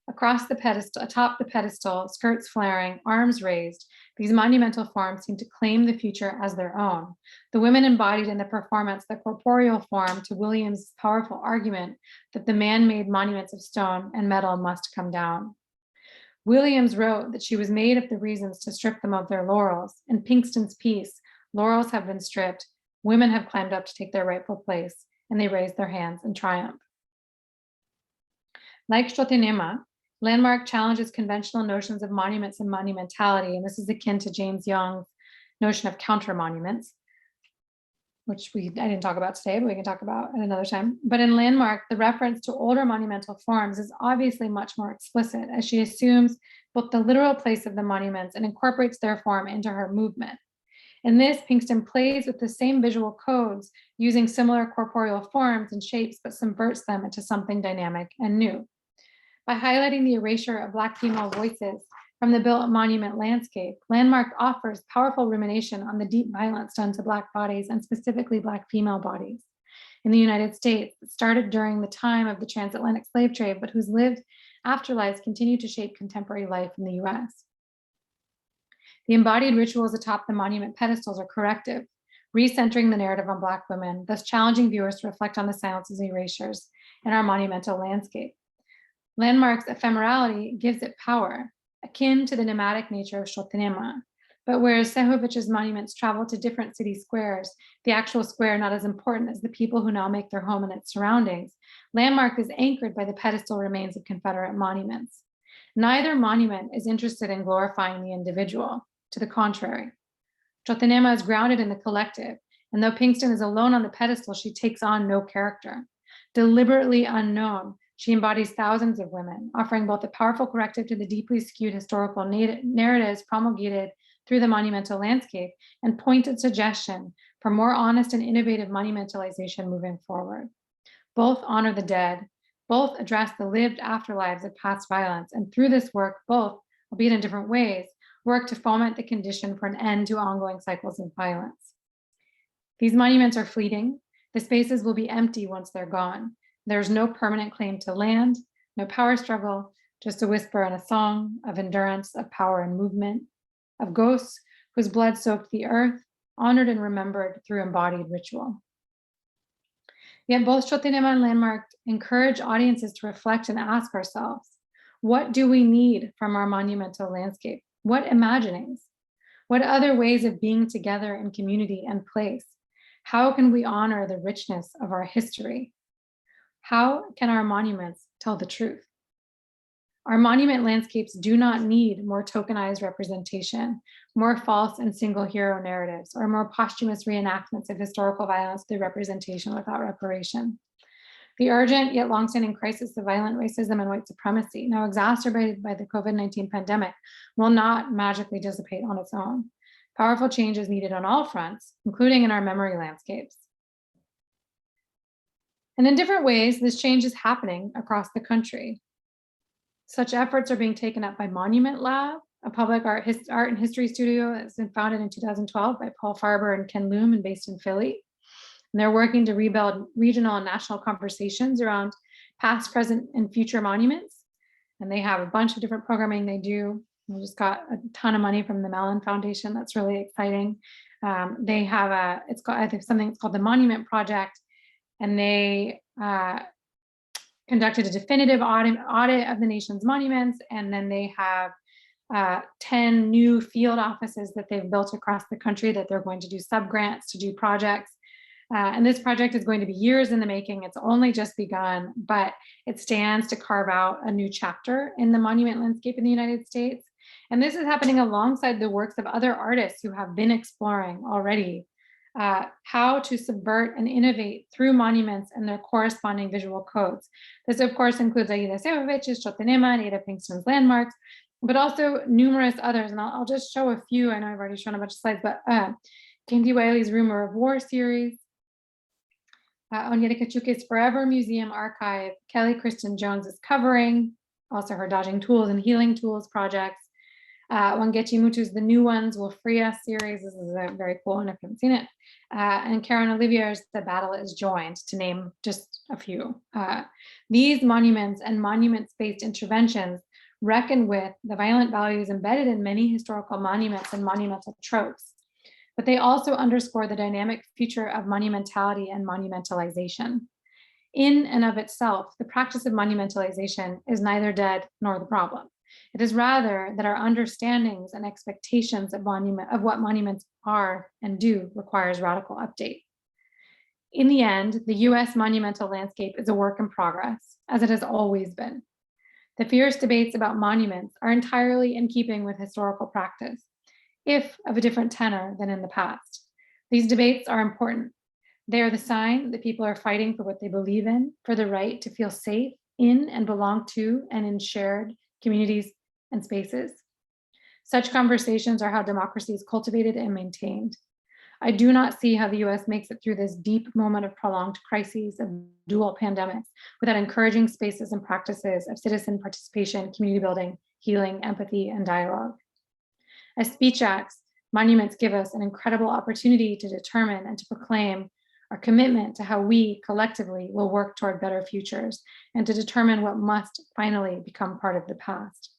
Across the pedestal, atop the pedestal, skirts flaring, arms raised, these monumental forms seem to claim the future as their own. The women embodied in the performance the corporeal form to Williams' powerful argument that the man-made monuments of stone and metal must come down. Williams wrote that she was made of the reasons to strip them of their laurels. In Pinkston's piece, laurels have been stripped, women have climbed up to take their rightful place, and they raise their hands in triumph. Like Shotinema, Landmark challenges conventional notions of monuments and monumentality, and this is akin to James Young's notion of counter monuments, which I didn't talk about today, but we can talk about at another time. But in Landmark, the reference to older monumental forms is obviously much more explicit, as she assumes both the literal place of the monuments and incorporates their form into her movement. In this, Pinkston plays with the same visual codes, using similar corporeal forms and shapes, but subverts them into something dynamic and new. By highlighting the erasure of Black female voices from the built monument landscape, Landmark offers powerful rumination on the deep violence done to Black bodies, and specifically Black female bodies in the United States, that started during the time of the transatlantic slave trade, but whose lived afterlives continue to shape contemporary life in the US. The embodied rituals atop the monument pedestals are corrective, recentering the narrative on Black women, thus challenging viewers to reflect on the silences and erasures in our monumental landscape. Landmark's ephemerality gives it power, akin to the nomadic nature of Shotinema. But whereas Sehovich's monuments travel to different city squares, the actual square not as important as the people who now make their home in its surroundings, Landmark is anchored by the pedestal remains of Confederate monuments. Neither monument is interested in glorifying the individual. To the contrary, Shotinema is grounded in the collective, and though Pinkston is alone on the pedestal, she takes on no character. Deliberately unknown, she embodies thousands of women, offering both a powerful corrective to the deeply skewed historical narratives promulgated through the monumental landscape and pointed suggestion for more honest and innovative monumentalization moving forward. Both honor the dead, both address the lived afterlives of past violence, and through this work, both, albeit in different ways, work to foment the condition for an end to ongoing cycles of violence. These monuments are fleeting. The spaces will be empty once they're gone. There's no permanent claim to land, no power struggle, just a whisper and a song of endurance, of power and movement, of ghosts whose blood soaked the earth, honored and remembered through embodied ritual. Yet both Shotinema and Landmark encourage audiences to reflect and ask ourselves, what do we need from our monumental landscape? What imaginings? What other ways of being together in community and place? How can we honor the richness of our history? How can our monuments tell the truth? Our monument landscapes do not need more tokenized representation, more false and single hero narratives, or more posthumous reenactments of historical violence through representation without reparation. The urgent yet longstanding crisis of violent racism and white supremacy, now exacerbated by the COVID-19 pandemic, will not magically dissipate on its own. Powerful change is needed on all fronts, including in our memory landscapes. And in different ways, this change is happening across the country. Such efforts are being taken up by Monument Lab, a public art and history studio that's been founded in 2012 by Paul Farber and Ken Loom and based in Philly. And they're working to rebuild regional and national conversations around past, present, and future monuments. And they have a bunch of different programming they do. We just got a ton of money from the Mellon Foundation. That's really exciting. They have I think something called the Monument Project, and they conducted a definitive audit of the nation's monuments. And then they have 10 new field offices that they've built across the country that they're going to do sub-grants to do projects. And this project is going to be years in the making. It's only just begun, but it stands to carve out a new chapter in the monument landscape in the United States. And this is happening alongside the works of other artists who have been exploring already how to subvert and innovate through monuments and their corresponding visual codes. This, of course, includes Aida Sejovich's Shotinema and Ada Pinkston's Landmarks, but also numerous others. And I'll just show a few. I know I've already shown a bunch of slides, but Candy Wiley's Rumor of War series, Onyedikachuke's Forever Museum Archive, Kelly Kristen Jones is covering, also her Dodging Tools and Healing Tools projects. Wangechi Mutu's The New Ones Will Free Us series. This is a very cool one if you haven't seen it. And Karen Olivier's The Battle is Joined, to name just a few. These monuments and monuments-based interventions reckon with the violent values embedded in many historical monuments and monumental tropes, but they also underscore the dynamic future of monumentality and monumentalization. In and of itself, the practice of monumentalization is neither dead nor the problem. It is rather that our understandings and expectations of what monuments are and do requires radical update. In the end, the US monumental landscape is a work in progress, as it has always been. The fierce debates about monuments are entirely in keeping with historical practice, if of a different tenor than in the past. These debates are important. They are the sign that people are fighting for what they believe in, for the right to feel safe in and belong to and in shared communities and spaces. Such conversations are how democracy is cultivated and maintained. I do not see how the US makes it through this deep moment of prolonged crises of dual pandemics without encouraging spaces and practices of citizen participation, community building, healing, empathy, and dialogue. As speech acts, monuments give us an incredible opportunity to determine and to proclaim our commitment to how we collectively will work toward better futures and to determine what must finally become part of the past.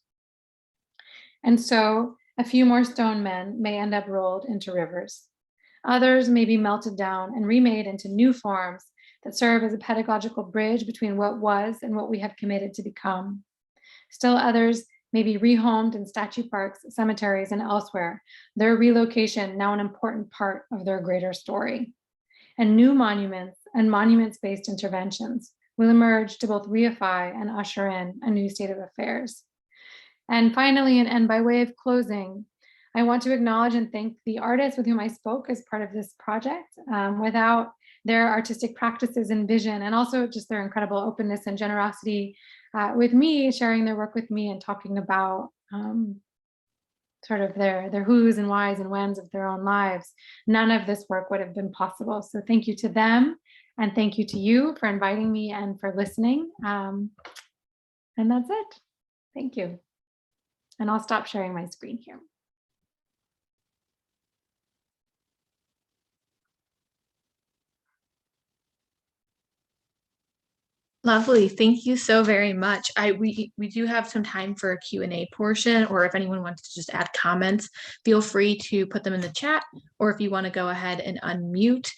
And so a few more stone men may end up rolled into rivers. Others may be melted down and remade into new forms that serve as a pedagogical bridge between what was and what we have committed to become. Still others may be rehomed in statue parks, cemeteries, and elsewhere, their relocation now an important part of their greater story. And new monuments and monuments-based interventions will emerge to both reify and usher in a new state of affairs. And finally, and by way of closing, I want to acknowledge and thank the artists with whom I spoke as part of this project. Without their artistic practices and vision, and also just their incredible openness and generosity with me, sharing their work with me and talking about sort of their who's and why's and when's of their own lives, none of this work would have been possible. So thank you to them, and thank you to you for inviting me and for listening. And that's it. Thank you. And I'll stop sharing my screen here. Lovely. Thank you so very much. We do have some time for a Q&A portion, or if anyone wants to just add comments, feel free to put them in the chat, or if you want to go ahead and unmute,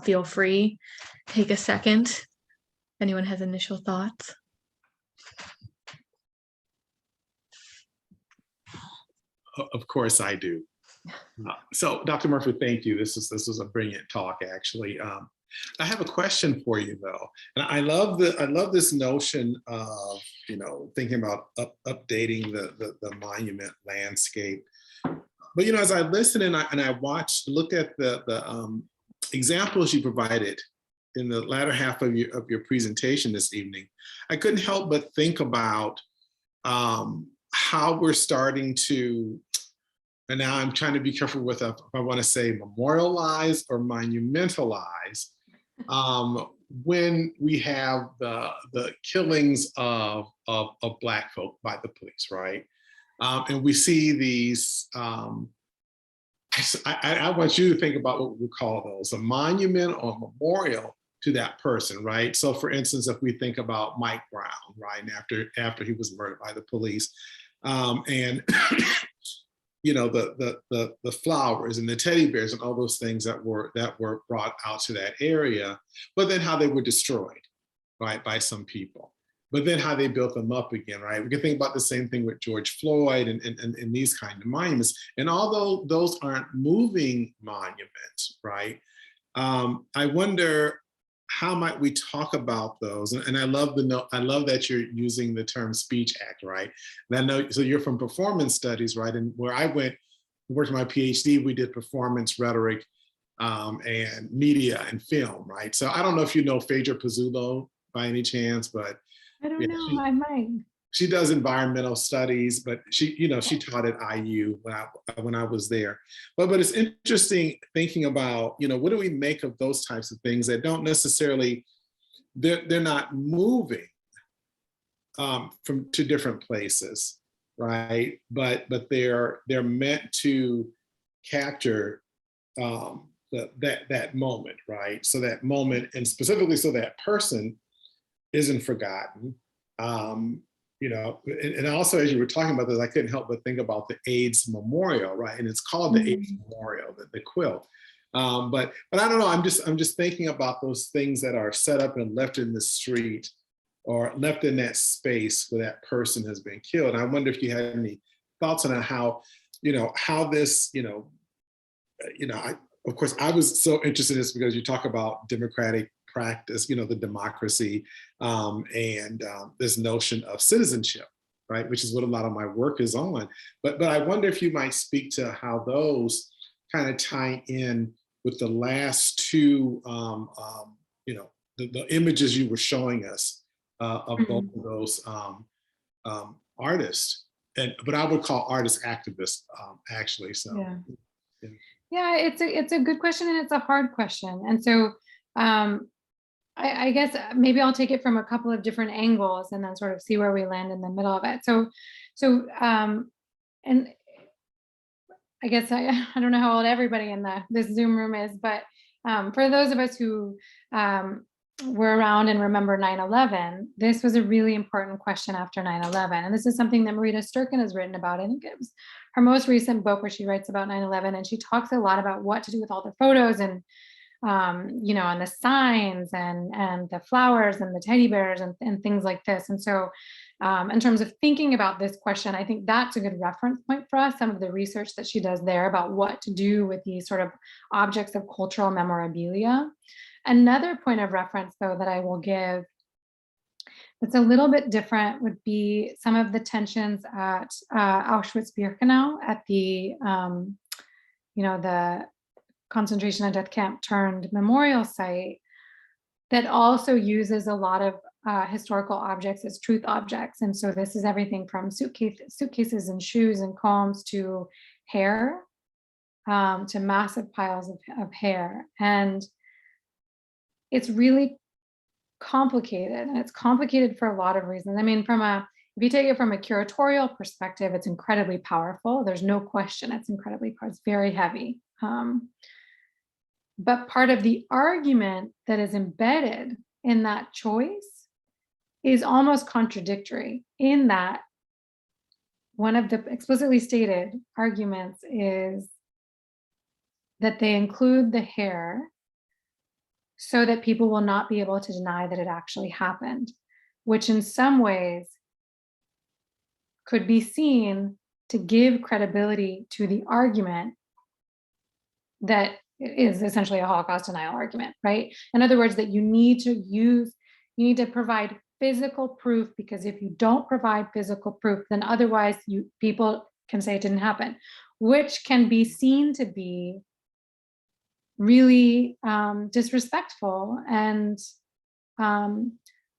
feel free. Take a second. Anyone has initial thoughts? Of course I do. So Dr. Murphy, thank you. This was a brilliant talk, actually. I have a question for you, though, and I love this notion of thinking about updating the monument landscape. But as I listen and I look at the examples you provided in the latter half of your presentation this evening, I couldn't help but think about how we're starting to. And now I'm trying to be careful with if I want to say memorialize or monumentalize when we have the killings of Black folk by the police, right? And we see these, I want you to think about what we call those, a monument or memorial to that person, right? So for instance, if we think about Mike Brown, right, and after he was murdered by the police, and the flowers and the teddy bears and all those things that were brought out to that area, but then how they were destroyed, right, by some people, but then how they built them up again, right? We can think about the same thing with George Floyd and these kind of monuments. And although those aren't moving monuments, right, I wonder how might we talk about those? And I love that you're using the term speech act, right? And I know, so you're from performance studies, right? And where I worked my PhD, we did performance rhetoric and media and film, right? So I don't know if you know Phaedra Pizzulo by any chance, but I don't know, I might. she does environmental studies, but she, you know, she taught at IU when I was there. But it's interesting thinking about, you know, what do we make of those types of things that don't necessarily, they're not moving from to different places, right? But they're meant to capture that moment, right? So that moment, and specifically so that person isn't forgotten. You know, and also as you were talking about this, I couldn't help but think about the AIDS memorial, right? And it's called the AIDS memorial, the quilt. But I don't know. I'm just thinking about those things that are set up and left in the street or left in that space where that person has been killed. And I wonder if you had any thoughts on how, you know, how this, of course, I was so interested in this because you talk about democratic practice, you know, the democracy, and this notion of citizenship, right, which is what a lot of my work is on. But I wonder if you might speak to how those kind of tie in with the last two, you know, the images you were showing us of both of those artists, but I would call artists activists, actually. So. Yeah. Yeah. Yeah, it's a good question and it's a hard question. And so I guess maybe I'll take it from a couple of different angles and then sort of see where we land in the middle of it. So and I guess I don't know how old everybody in this Zoom room is, but for those of us who were around and remember 9/11, this was a really important question after 9/11. And this is something that Marita Sturken has written about. I think it was her most recent book where she writes about 9/11, and she talks a lot about what to do with all the photos and you know, and the signs and the flowers and the teddy bears and things like this. And so in terms of thinking about this question, I think that's a good reference point for us, some of the research that she does there about what to do with these sort of objects of cultural memorabilia. Another point of reference, though, that I will give that's a little bit different would be some of the tensions at Auschwitz-Birkenau, at the, you know, the concentration and death camp turned memorial site, that also uses a lot of historical objects as truth objects. And so this is everything from suitcases and shoes and combs to hair, to massive piles of hair. And it's really complicated, and it's complicated for a lot of reasons. I mean, if you take it from a curatorial perspective, it's incredibly powerful. There's no question it's very heavy. But part of the argument that is embedded in that choice is almost contradictory, in that one of the explicitly stated arguments is that they include the hair so that people will not be able to deny that it actually happened, which in some ways could be seen to give credibility to the argument that is essentially a Holocaust denial argument, right? In other words, that you need to provide physical proof, because if you don't provide physical proof, then otherwise people can say it didn't happen, which can be seen to be really disrespectful and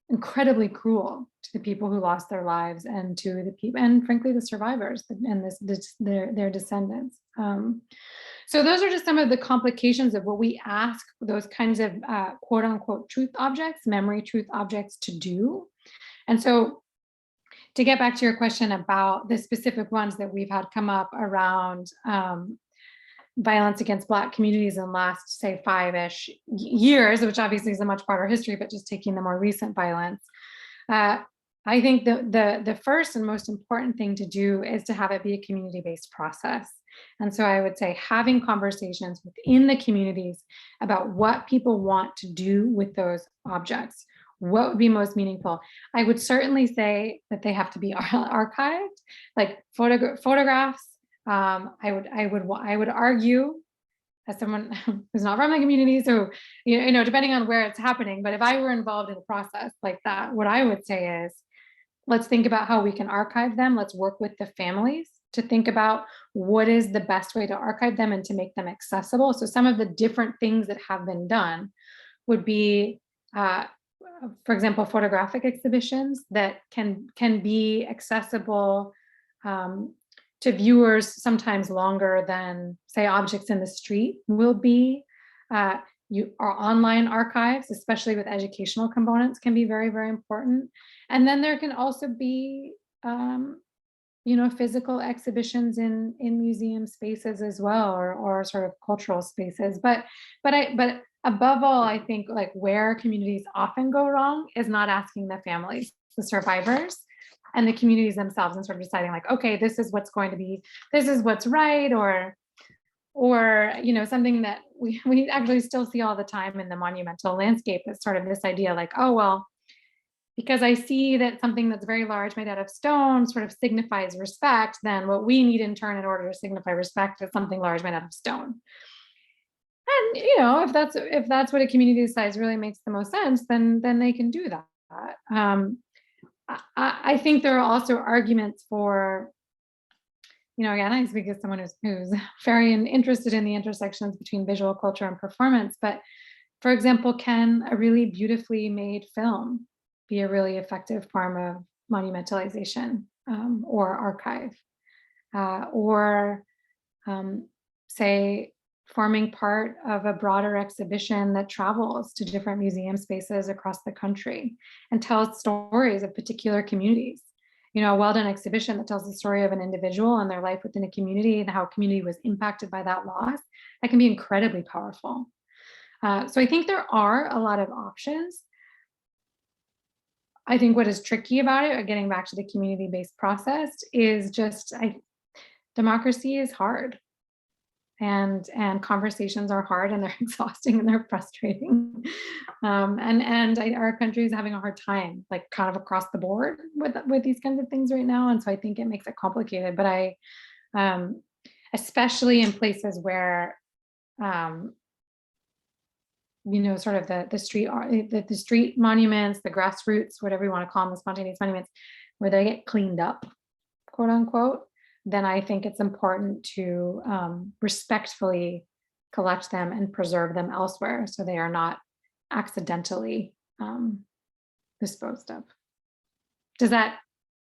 incredibly cruel to the people who lost their lives, and to the people, and frankly, the survivors and their descendants. So those are just some of the complications of what we ask those kinds of quote unquote truth objects, memory truth objects, to do. And so to get back to your question about the specific ones that we've had come up around violence against Black communities in the last, say, 5-ish years, which obviously is a much broader history, but just taking the more recent violence, I think the first and most important thing to do is to have it be a community-based process. And so I would say having conversations within the communities about what people want to do with those objects, what would be most meaningful. I would certainly say that they have to be archived, like photographs. I would argue, as someone who's not from the community, so you know, depending on where it's happening, but if I were involved in a process like that, what I would say is, let's think about how we can archive them. Let's work with the families to think about what is the best way to archive them and to make them accessible. So some of the different things that have been done would be for example, photographic exhibitions that can be accessible to viewers sometimes longer than, say, objects in the street will be. Our online archives, especially with educational components, can be very, very important. And then there can also be, physical exhibitions in museum spaces as well, or sort of cultural spaces. But above all, I think like where communities often go wrong is not asking the families, the survivors, and the communities themselves, and sort of deciding like, okay, this is what's going to be, this is what's right, or something that we actually still see all the time in the monumental landscape is sort of this idea like, oh, well, because I see that something that's very large made out of stone sort of signifies respect, then what we need in turn in order to signify respect is something large made out of stone. And if that's what a community decides really makes the most sense, then they can do that. I think there are also arguments for, again, I speak as someone who's very interested in the intersections between visual culture and performance. But for example, can a really beautifully made film be a really effective form of monumentalization or archive? Or say, forming part of a broader exhibition that travels to different museum spaces across the country and tells stories of particular communities. A well-done exhibition that tells the story of an individual and their life within a community and how a community was impacted by that loss, that can be incredibly powerful. So I think there are a lot of options. I think what is tricky about it, getting back to the community-based process, is just democracy is hard. And conversations are hard, and they're exhausting, and they're frustrating. Our country is having a hard time, like kind of across the board with these kinds of things right now. And so I think it makes it complicated. But especially in places where, sort of the street monuments, the grassroots, whatever you want to call them, the spontaneous monuments, where they get cleaned up, quote unquote, then I think it's important to respectfully collect them and preserve them elsewhere so they are not accidentally disposed of. Does that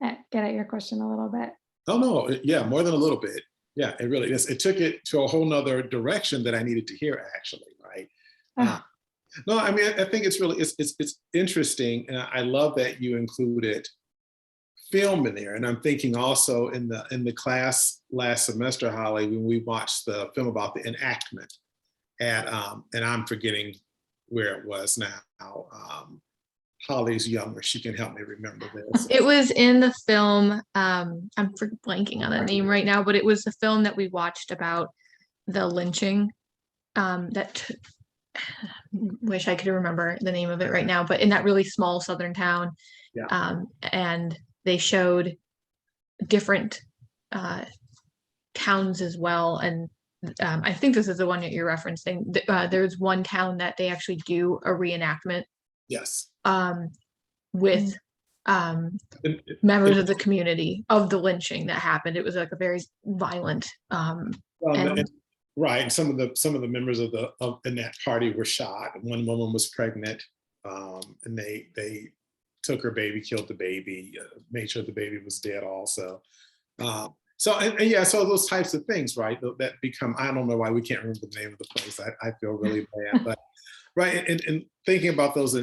get at your question a little bit? Oh, no, yeah, more than a little bit. Yeah, it really is. It took it to a whole nother direction that I needed to hear, actually, right? No, I mean, I think it's really, it's interesting. And I love that you included film in there. And I'm thinking also in the class last semester, Holly, when we watched the film about the enactment and I'm forgetting where it was now. Holly's younger, she can help me remember this. It was in the film, I'm blanking on the name right now, but it was the film that we watched about the lynching, wish I could remember the name of it right now, but in that really small southern town. Yeah. And they showed different towns as well. And I think this is the one that you're referencing. There's one town that they actually do a reenactment. Yes. With members of the community of the lynching that happened. It was like a very violent. Right. Some of the members in that party were shot. One woman was pregnant, and they took her baby, killed the baby, made sure the baby was dead also. So those types of things, right? That become, I don't know why we can't remember the name of the place. I feel really bad, but right. And thinking about those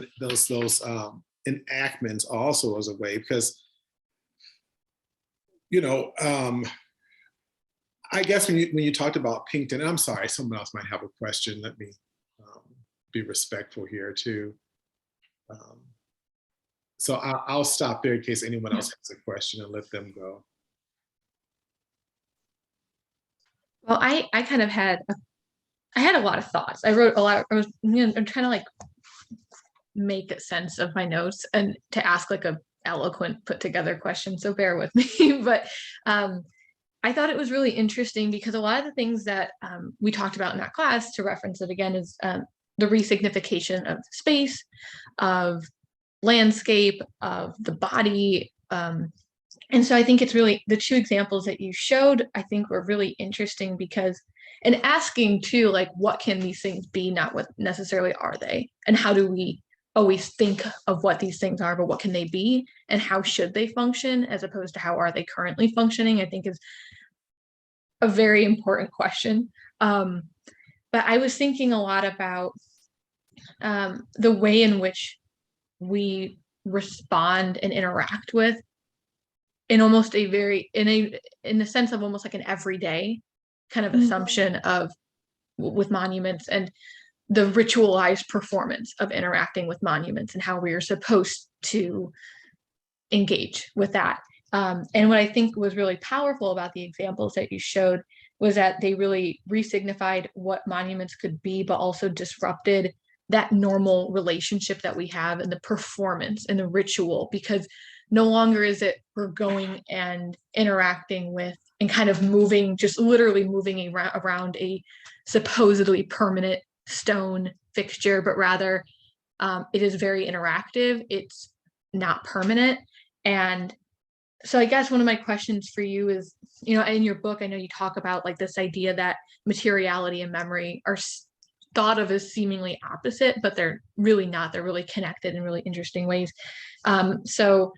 enactments also as a way, because, I guess when you talked about Pinkton, and I'm sorry, someone else might have a question. Let me be respectful here too. So I'll stop there in case anyone else has a question and let them go. Well, I kind of had a lot of thoughts. I wrote a lot. I'm trying to like make a sense of my notes and to ask like a eloquent put together question. So bear with me. But I thought it was really interesting because a lot of the things that we talked about in that class, to reference it again, is the resignification of space, of landscape, of the body. And so I think it's really the two examples that you showed, I think were really interesting because, and asking too, like, what can these things be, not what necessarily are they? And how do we always think of what these things are, but what can they be and how should they function, as opposed to how are they currently functioning, I think is a very important question. But I was thinking a lot about the way in which we respond and interact with, in almost a very, in the sense of almost like an everyday kind of assumption of with monuments, and the ritualized performance of interacting with monuments and how we are supposed to engage with that. And what I think was really powerful about the examples that you showed was that they really resignified what monuments could be, but also disrupted that normal relationship that we have and the performance and the ritual, because no longer is it we're going and interacting with and kind of moving, just literally moving around a supposedly permanent stone fixture, but rather it is very interactive. It's not permanent. And so I guess one of my questions for you is, in your book, I know you talk about like this idea that materiality and memory are thought of as seemingly opposite, but they're really not. They're really connected in really interesting ways. So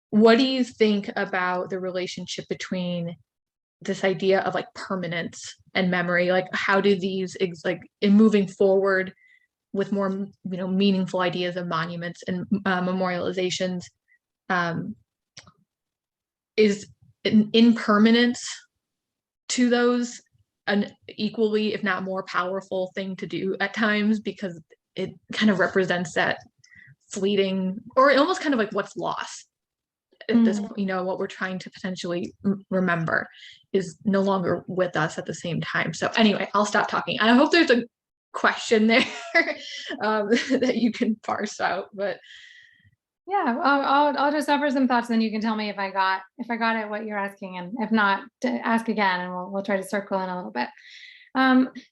what do you think about the relationship between this idea of like permanence and memory? Like how do these, like in moving forward with more, meaningful ideas of monuments and memorializations, is an impermanence to those an equally, if not more powerful thing to do at times, because it kind of represents that fleeting, or almost kind of like what's lost at this point, what we're trying to potentially remember is no longer with us at the same time. So anyway, I'll stop talking. I hope there's a question there that you can parse out, but yeah, I'll just offer some thoughts, and then you can tell me if I got it what you're asking, and if not, to ask again, and we'll try to circle in a little bit.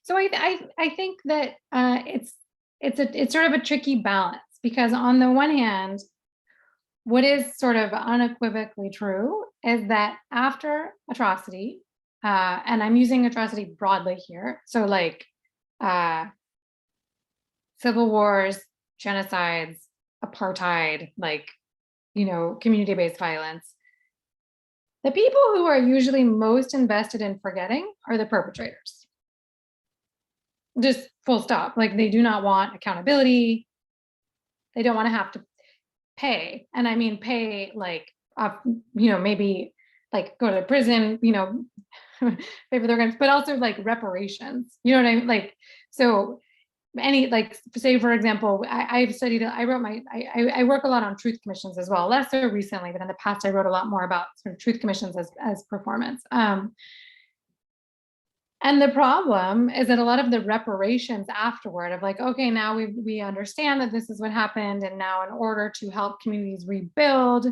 So I think that it's sort of a tricky balance, because on the one hand, what is sort of unequivocally true is that after atrocity, and I'm using atrocity broadly here, so like civil wars, genocides, apartheid, like, community-based violence, the people who are usually most invested in forgetting are the perpetrators. Just full stop. Like, they do not want accountability. They don't want to have to pay. And I mean, pay like, maybe like go to prison, pay for their crimes, but also like reparations. You know what I mean? Like, so any, like, say for example, I've studied, I work a lot on truth commissions as well, less so recently, but in the past I wrote a lot more about sort of truth commissions as performance. And the problem is that a lot of the reparations afterward of like, okay, now we understand that this is what happened, and now in order to help communities rebuild,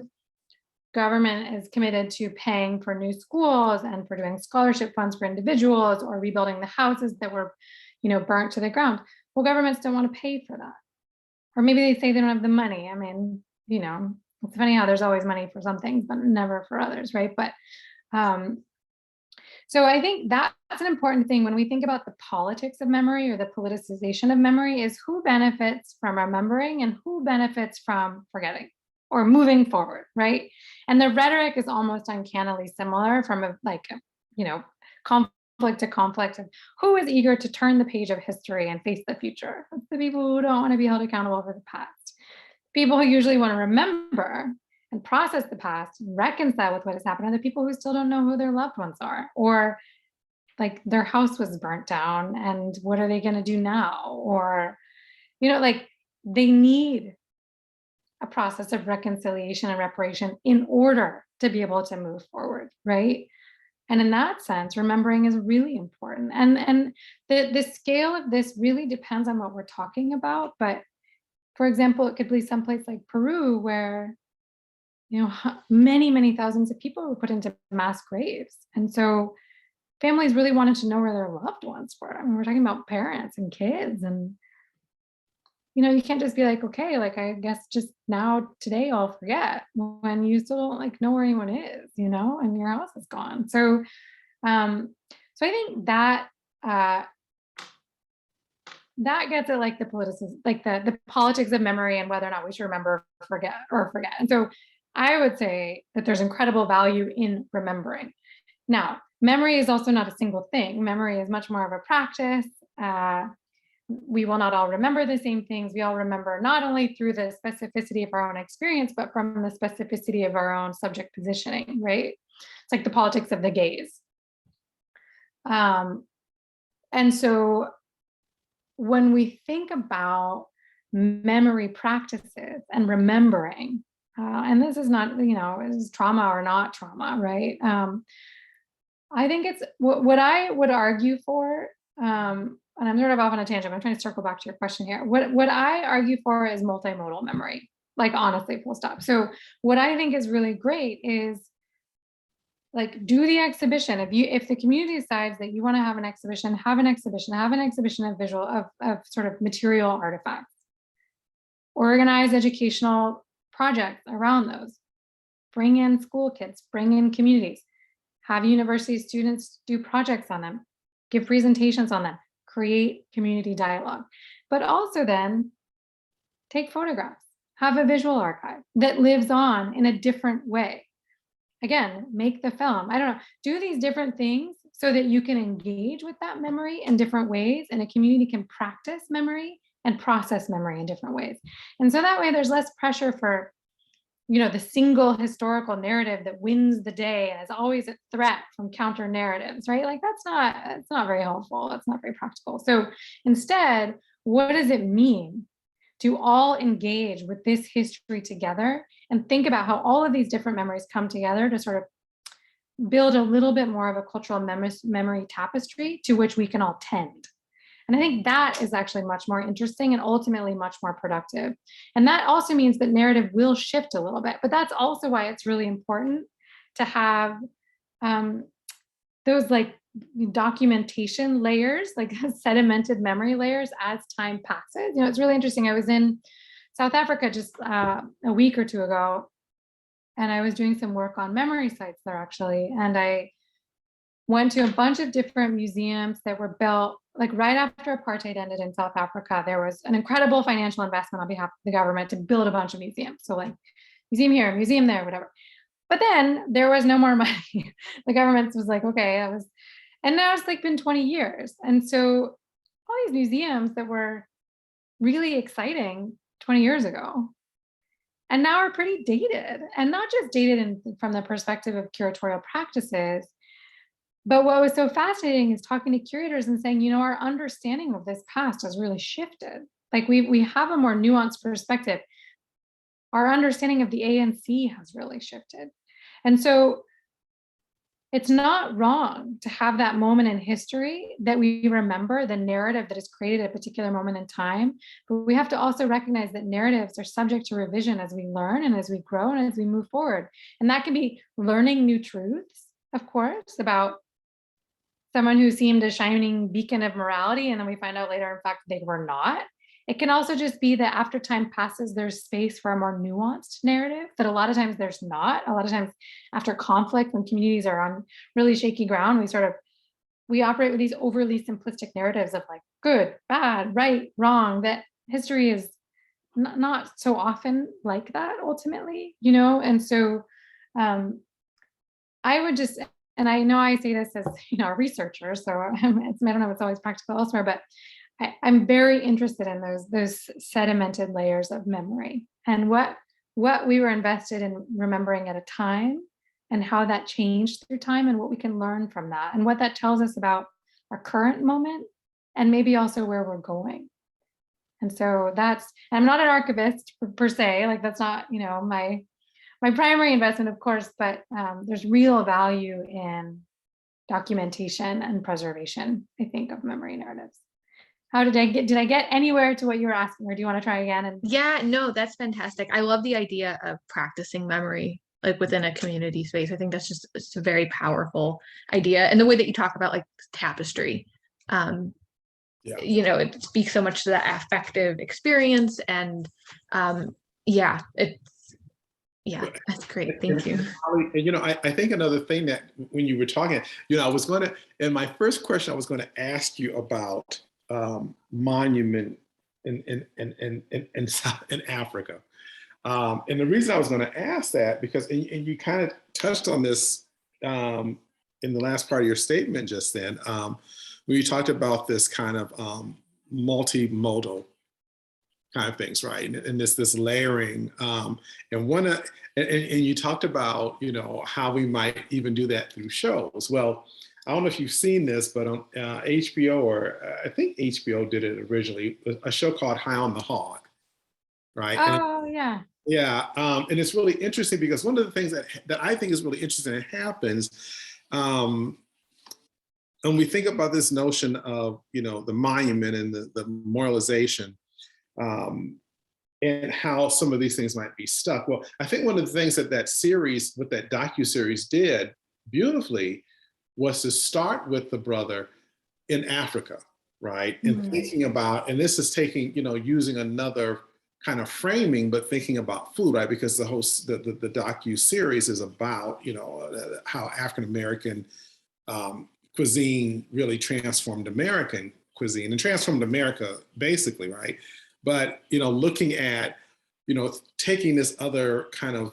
government is committed to paying for new schools and for doing scholarship funds for individuals, or rebuilding the houses that were, burnt to the ground. Well, governments don't want to pay for that. Or maybe they say they don't have the money. I mean, it's funny how there's always money for some things, but never for others, right? But so I think that's an important thing when we think about the politics of memory, or the politicization of memory, is who benefits from remembering and who benefits from forgetting or moving forward, right? And the rhetoric is almost uncannily similar from conflict to conflict of who is eager to turn the page of history and face the future. It's the people who don't want to be held accountable for the past. People who usually want to remember and process the past and reconcile with what has happened are the people who still don't know who their loved ones are, or like their house was burnt down and what are they going to do now? Or, like they need a process of reconciliation and reparation in order to be able to move forward, right? And in that sense, remembering is really important. And the scale of this really depends on what we're talking about. But for example, it could be someplace like Peru where, many, many thousands of people were put into mass graves. And so families really wanted to know where their loved ones were. I mean, we're talking about parents and kids, and you can't just be like, okay, like I guess just now today I'll forget, when you still don't like know where anyone is, and your house is gone. So I think that that gets at like the the politics of memory and whether or not we should remember, forget. And so I would say that there's incredible value in remembering. Now, memory is also not a single thing. Memory is much more of a practice. We will not all remember the same things. We all remember not only through the specificity of our own experience, but from the specificity of our own subject positioning, right? It's like the politics of the gaze. And so when we think about memory practices and remembering, and this is not, is trauma or not trauma, right? I think it's what I would argue for, and I'm sort of off on a tangent, but I'm trying to circle back to your question here. What I argue for is multimodal memory, like honestly, full stop. So what I think is really great is like do the exhibition. If the community decides that you want to have an exhibition, have an exhibition of visual, of sort of material artifacts. Organize educational projects around those. Bring in school kids, bring in communities. Have university students do projects on them, give presentations on them, create community dialogue. But also then take photographs, have a visual archive that lives on in a different way. Again, make the film, I don't know, do these different things so that you can engage with that memory in different ways and a community can practice memory and process memory in different ways. And so that way there's less pressure for, the single historical narrative that wins the day and is always a threat from counter narratives, right? Like it's not very helpful. That's not very practical. So instead, what does it mean to all engage with this history together and think about how all of these different memories come together to sort of build a little bit more of a cultural memory tapestry to which we can all tend. And I think that is actually much more interesting and ultimately much more productive. And that also means that narrative will shift a little bit, but that's also why it's really important to have those like documentation layers, like sedimented memory layers as time passes. It's really interesting. I was in South Africa just a week or two ago, and I was doing some work on memory sites there actually. And I went to a bunch of different museums that were built like right after apartheid ended in South Africa. There was an incredible financial investment on behalf of the government to build a bunch of museums. So like museum here, museum there, whatever. But then there was no more money. The government was like, okay, and now it's like been 20 years. And so all these museums that were really exciting 20 years ago and now are pretty dated, and not just dated from the perspective of curatorial practices. But what was so fascinating is talking to curators and saying, our understanding of this past has really shifted. Like we have a more nuanced perspective. Our understanding of the ANC has really shifted. And so it's not wrong to have that moment in history that we remember the narrative that is created at a particular moment in time. But we have to also recognize that narratives are subject to revision as we learn and as we grow and as we move forward. And that can be learning new truths, of course, about someone who seemed a shining beacon of morality, and then we find out later, in fact, they were not. It can also just be that after time passes, there's space for a more nuanced narrative that a lot of times there's not. A lot of times after conflict, when communities are on really shaky ground, we operate with these overly simplistic narratives of like good, bad, right, wrong, that history is not so often like that ultimately, And so I would just, and I know I say this as a researcher, so I don't know if it's always practical elsewhere, but I'm very interested in those sedimented layers of memory and what we were invested in remembering at a time and how that changed through time and what we can learn from that and what that tells us about our current moment and maybe also where we're going. And so I'm not an archivist per se, like that's not, my primary investment, of course, but there's real value in documentation and preservation, I think, of memory narratives. How did I get anywhere to what you were asking, or do you want to try again? Yeah, no, that's fantastic. I love the idea of practicing memory like within a community space. I think it's a very powerful idea. And the way that you talk about like tapestry, it speaks so much to that affective experience. And that's great. Thank you. I think another thing that when you were talking, I was going to, in my first question, I was going to ask you about monument in Africa. And the reason I was going to ask that, because, and you kind of touched on this in the last part of your statement just then, when you talked about this kind of multimodal kind of things, right? And this layering, and one, and you talked about, you know, how we might even do that through shows. Well, I don't know if you've seen this, but on HBO, or I think HBO did it originally, a show called High on the Hog, right? And Oh, yeah. yeah, and it's really interesting because one of the things that I think is really interesting and happens, when we think about this notion of, you know, the monument and the memorialization, and how some of these things might be stuck. Well, I think one of the things that that series, what that docu-series did beautifully, was to start with the brother in Africa, right? And thinking about, and this is taking, you know, using another kind of framing, but thinking about food, right? Because the whole, the docu-series is about, you know, how African-American cuisine really transformed American cuisine and transformed America basically, right? But, you know, looking at, you know, taking this other kind of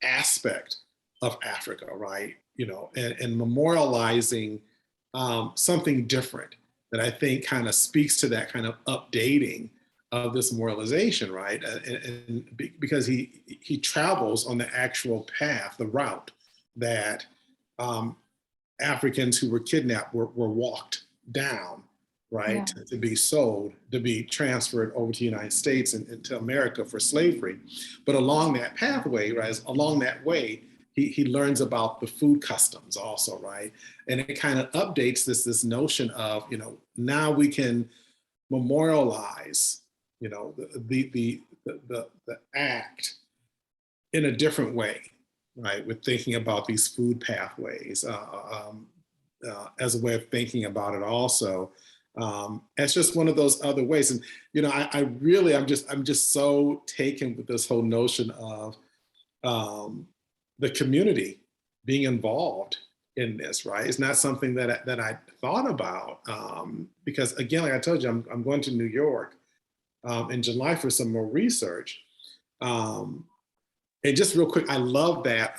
aspect of Africa, right? You know, and memorializing something different that I think kind of speaks to that kind of updating of this memorialization, right? Because he travels on the actual path, the route that Africans who were kidnapped were walked down, right, Yeah. to be sold, to be transferred over to the United States and to America for slavery. But along that pathway, right, along that way, he learns about the food customs also, right? And it kind of updates this notion of, you know, now we can memorialize, you know, the act in a different way, right? With thinking about these food pathways as a way of thinking about it also. It's just one of those other ways. And, you know, I really, I'm just so taken with this whole notion of the community being involved in this, right? It's not something that I thought about because, again, like I told you, I'm going to New York in July for some more research. And just real quick, I love that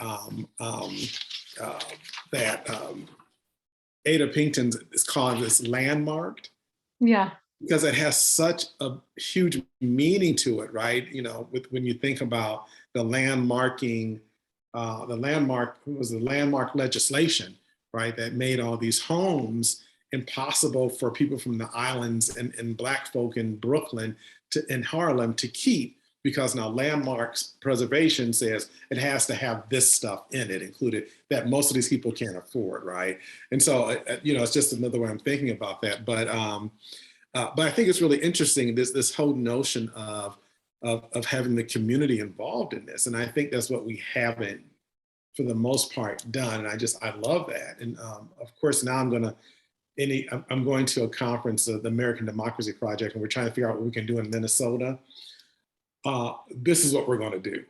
Ada Pinkton is called this landmarked, Yeah. because it has such a huge meaning to it, right? You know, when you think about the landmarking, the landmark legislation, right? That made all these homes impossible for people from the islands and Black folk in Brooklyn in Harlem to keep, because now landmarks preservation says it has to have this stuff in it included that most of these people can't afford, right? And so, you know, it's just another way I'm thinking about that. But I think it's really interesting, this whole notion of having the community involved in this. And I think that's what we haven't, for the most part, done. And I love that. And of course, now I'm going to a conference, the American Democracy Project, and we're trying to figure out what we can do in Minnesota. This is what we're going to do.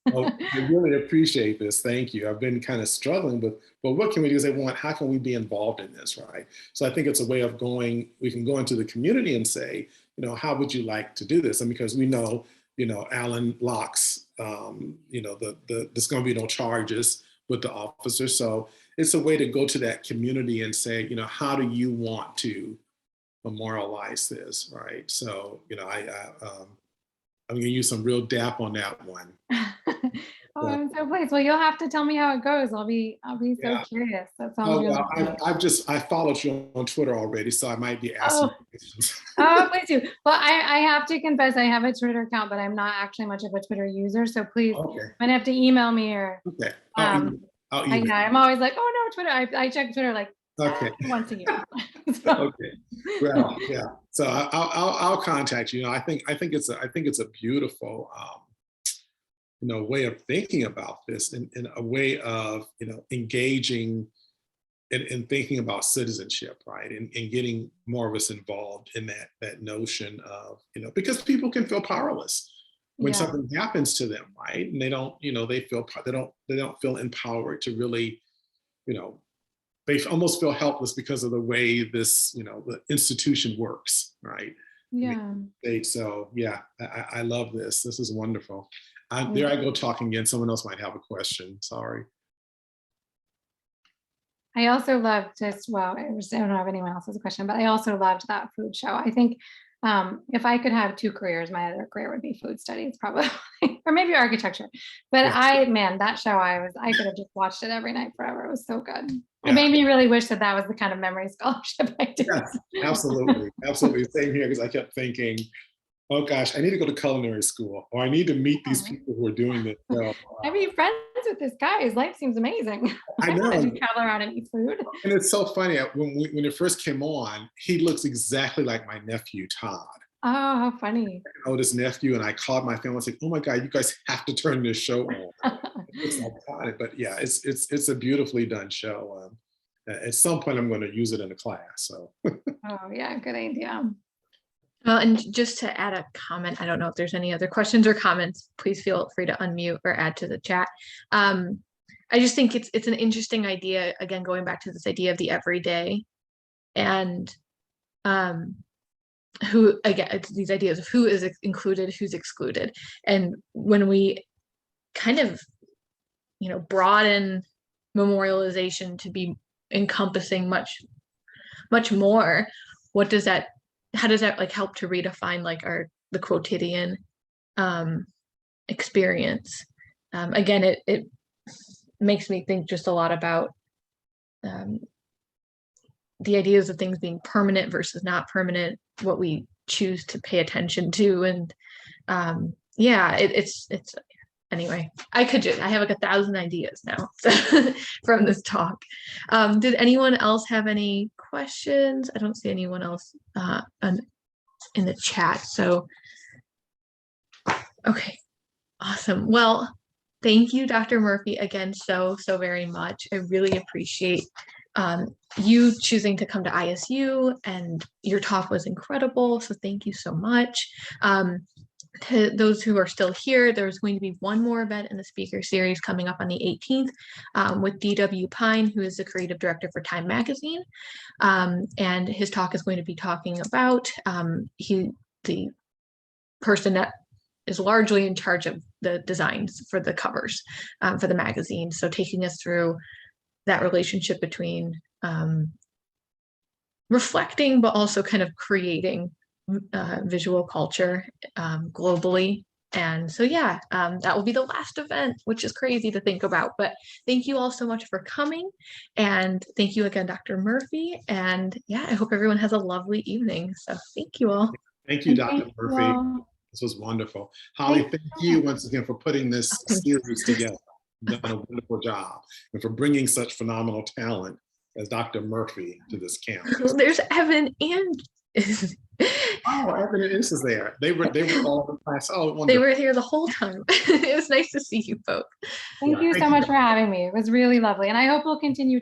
Well, I really appreciate this. Thank you. I've been kind of struggling with, well, what can we do? How can we be involved in this, right? So I think it's a way of we can go into the community and say, you know, how would you like to do this? And because we know, you know, Alan Locke's, you know, there's going to be no charges with the officer. So it's a way to go to that community and say, you know, how do you want to memorialize this, right? So, you know, I'm going to use some real dap on that one. Oh, I'm so pleased. Well, you'll have to tell me how it goes. I'll be so Yeah. curious. That sounds Oh, really well, good. I followed you on Twitter already, so I might be asking Oh, questions. please do. Well, I have to confess, I have a Twitter account, but I'm not actually much of a Twitter user. So please, Okay, might have to email me or, okay. I'll yeah, email. I'm always like, oh no, Twitter. I check Twitter like Okay, once a year. So, okay. Well, yeah. So I'll contact you. You know, I think it's a beautiful you know, way of thinking about this, in a way of, you know, engaging and thinking about citizenship, right? And getting more of us involved in that notion of, you know, because people can feel powerless when yeah, something happens to them, right? And they don't, you know, they don't feel empowered to really, you know, they almost feel helpless because of the way this, the institution works, right? Yeah. So yeah, I love this. This is wonderful. There Yeah. I go talking again. Someone else might have a question. Sorry. I also loved just, well, I don't have anyone else has a question, but I also loved that food show. I think if I could have two careers, my other career would be food studies, probably, or maybe architecture. But Yeah. man, that show, I could have just watched it every night forever. It was so good. Yeah. It made me really wish that was the kind of memory scholarship I did. Yes, absolutely. Absolutely. Same here, because I kept thinking, oh gosh, I need to go to culinary school, or I need to meet these people who are doing this. So, I'd be friends with this guy. His life seems amazing. I I want to know. travel around and eat food. And it's so funny, when it first came on, he looks exactly like my nephew, Todd. Oh, how funny. Oldest nephew, and I called my family and said, oh my God, you guys have to turn this show on. It's iconic, but yeah, it's a beautifully done show. At some point, I'm going to use it in a class. So. Oh yeah, good idea. And just to add a comment, I don't know if there's any other questions or comments, please feel free to unmute or add to the chat. I just think it's an interesting idea, again, going back to this idea of the everyday, and who, again, it's these ideas of who is included, who's excluded. And when we kind of, broaden memorialization to be encompassing much more, how does that like help to redefine like the quotidian experience? Again, it makes me think just a lot about the ideas of things being permanent versus not permanent, what we choose to pay attention to. And yeah, it's anyway, I have like 1,000 ideas now from this talk. Did anyone else have any questions? I don't see anyone else in the chat. So, okay, awesome. Well, thank you, Dr. Murphy, again, so very much. I really appreciate you choosing to come to ISU, and your talk was incredible. So thank you so much. To those who are still here, there's going to be one more event in the speaker series coming up on the 18th with D.W. Pine, who is the creative director for Time Magazine. And his talk is going to be talking about the person that is largely in charge of the designs for the covers for the magazine. So taking us through that relationship between reflecting, but also kind of creating visual culture globally. And so, yeah, that will be the last event, which is crazy to think about. But thank you all so much for coming. And thank you again, Dr. Murphy. And yeah, I hope everyone has a lovely evening. So thank you all. Thank you, Dr. Murphy. This was wonderful. Holly, thank you once again for putting this series together. You've done a wonderful job, and for bringing such phenomenal talent as Dr. Murphy to this campus. There's Evan and oh, Evan and Is there. They were all in the class. Oh, wonderful. They were here the whole time. It was nice to see you both. Thank you so much for having me. It was really lovely, and I hope we'll continue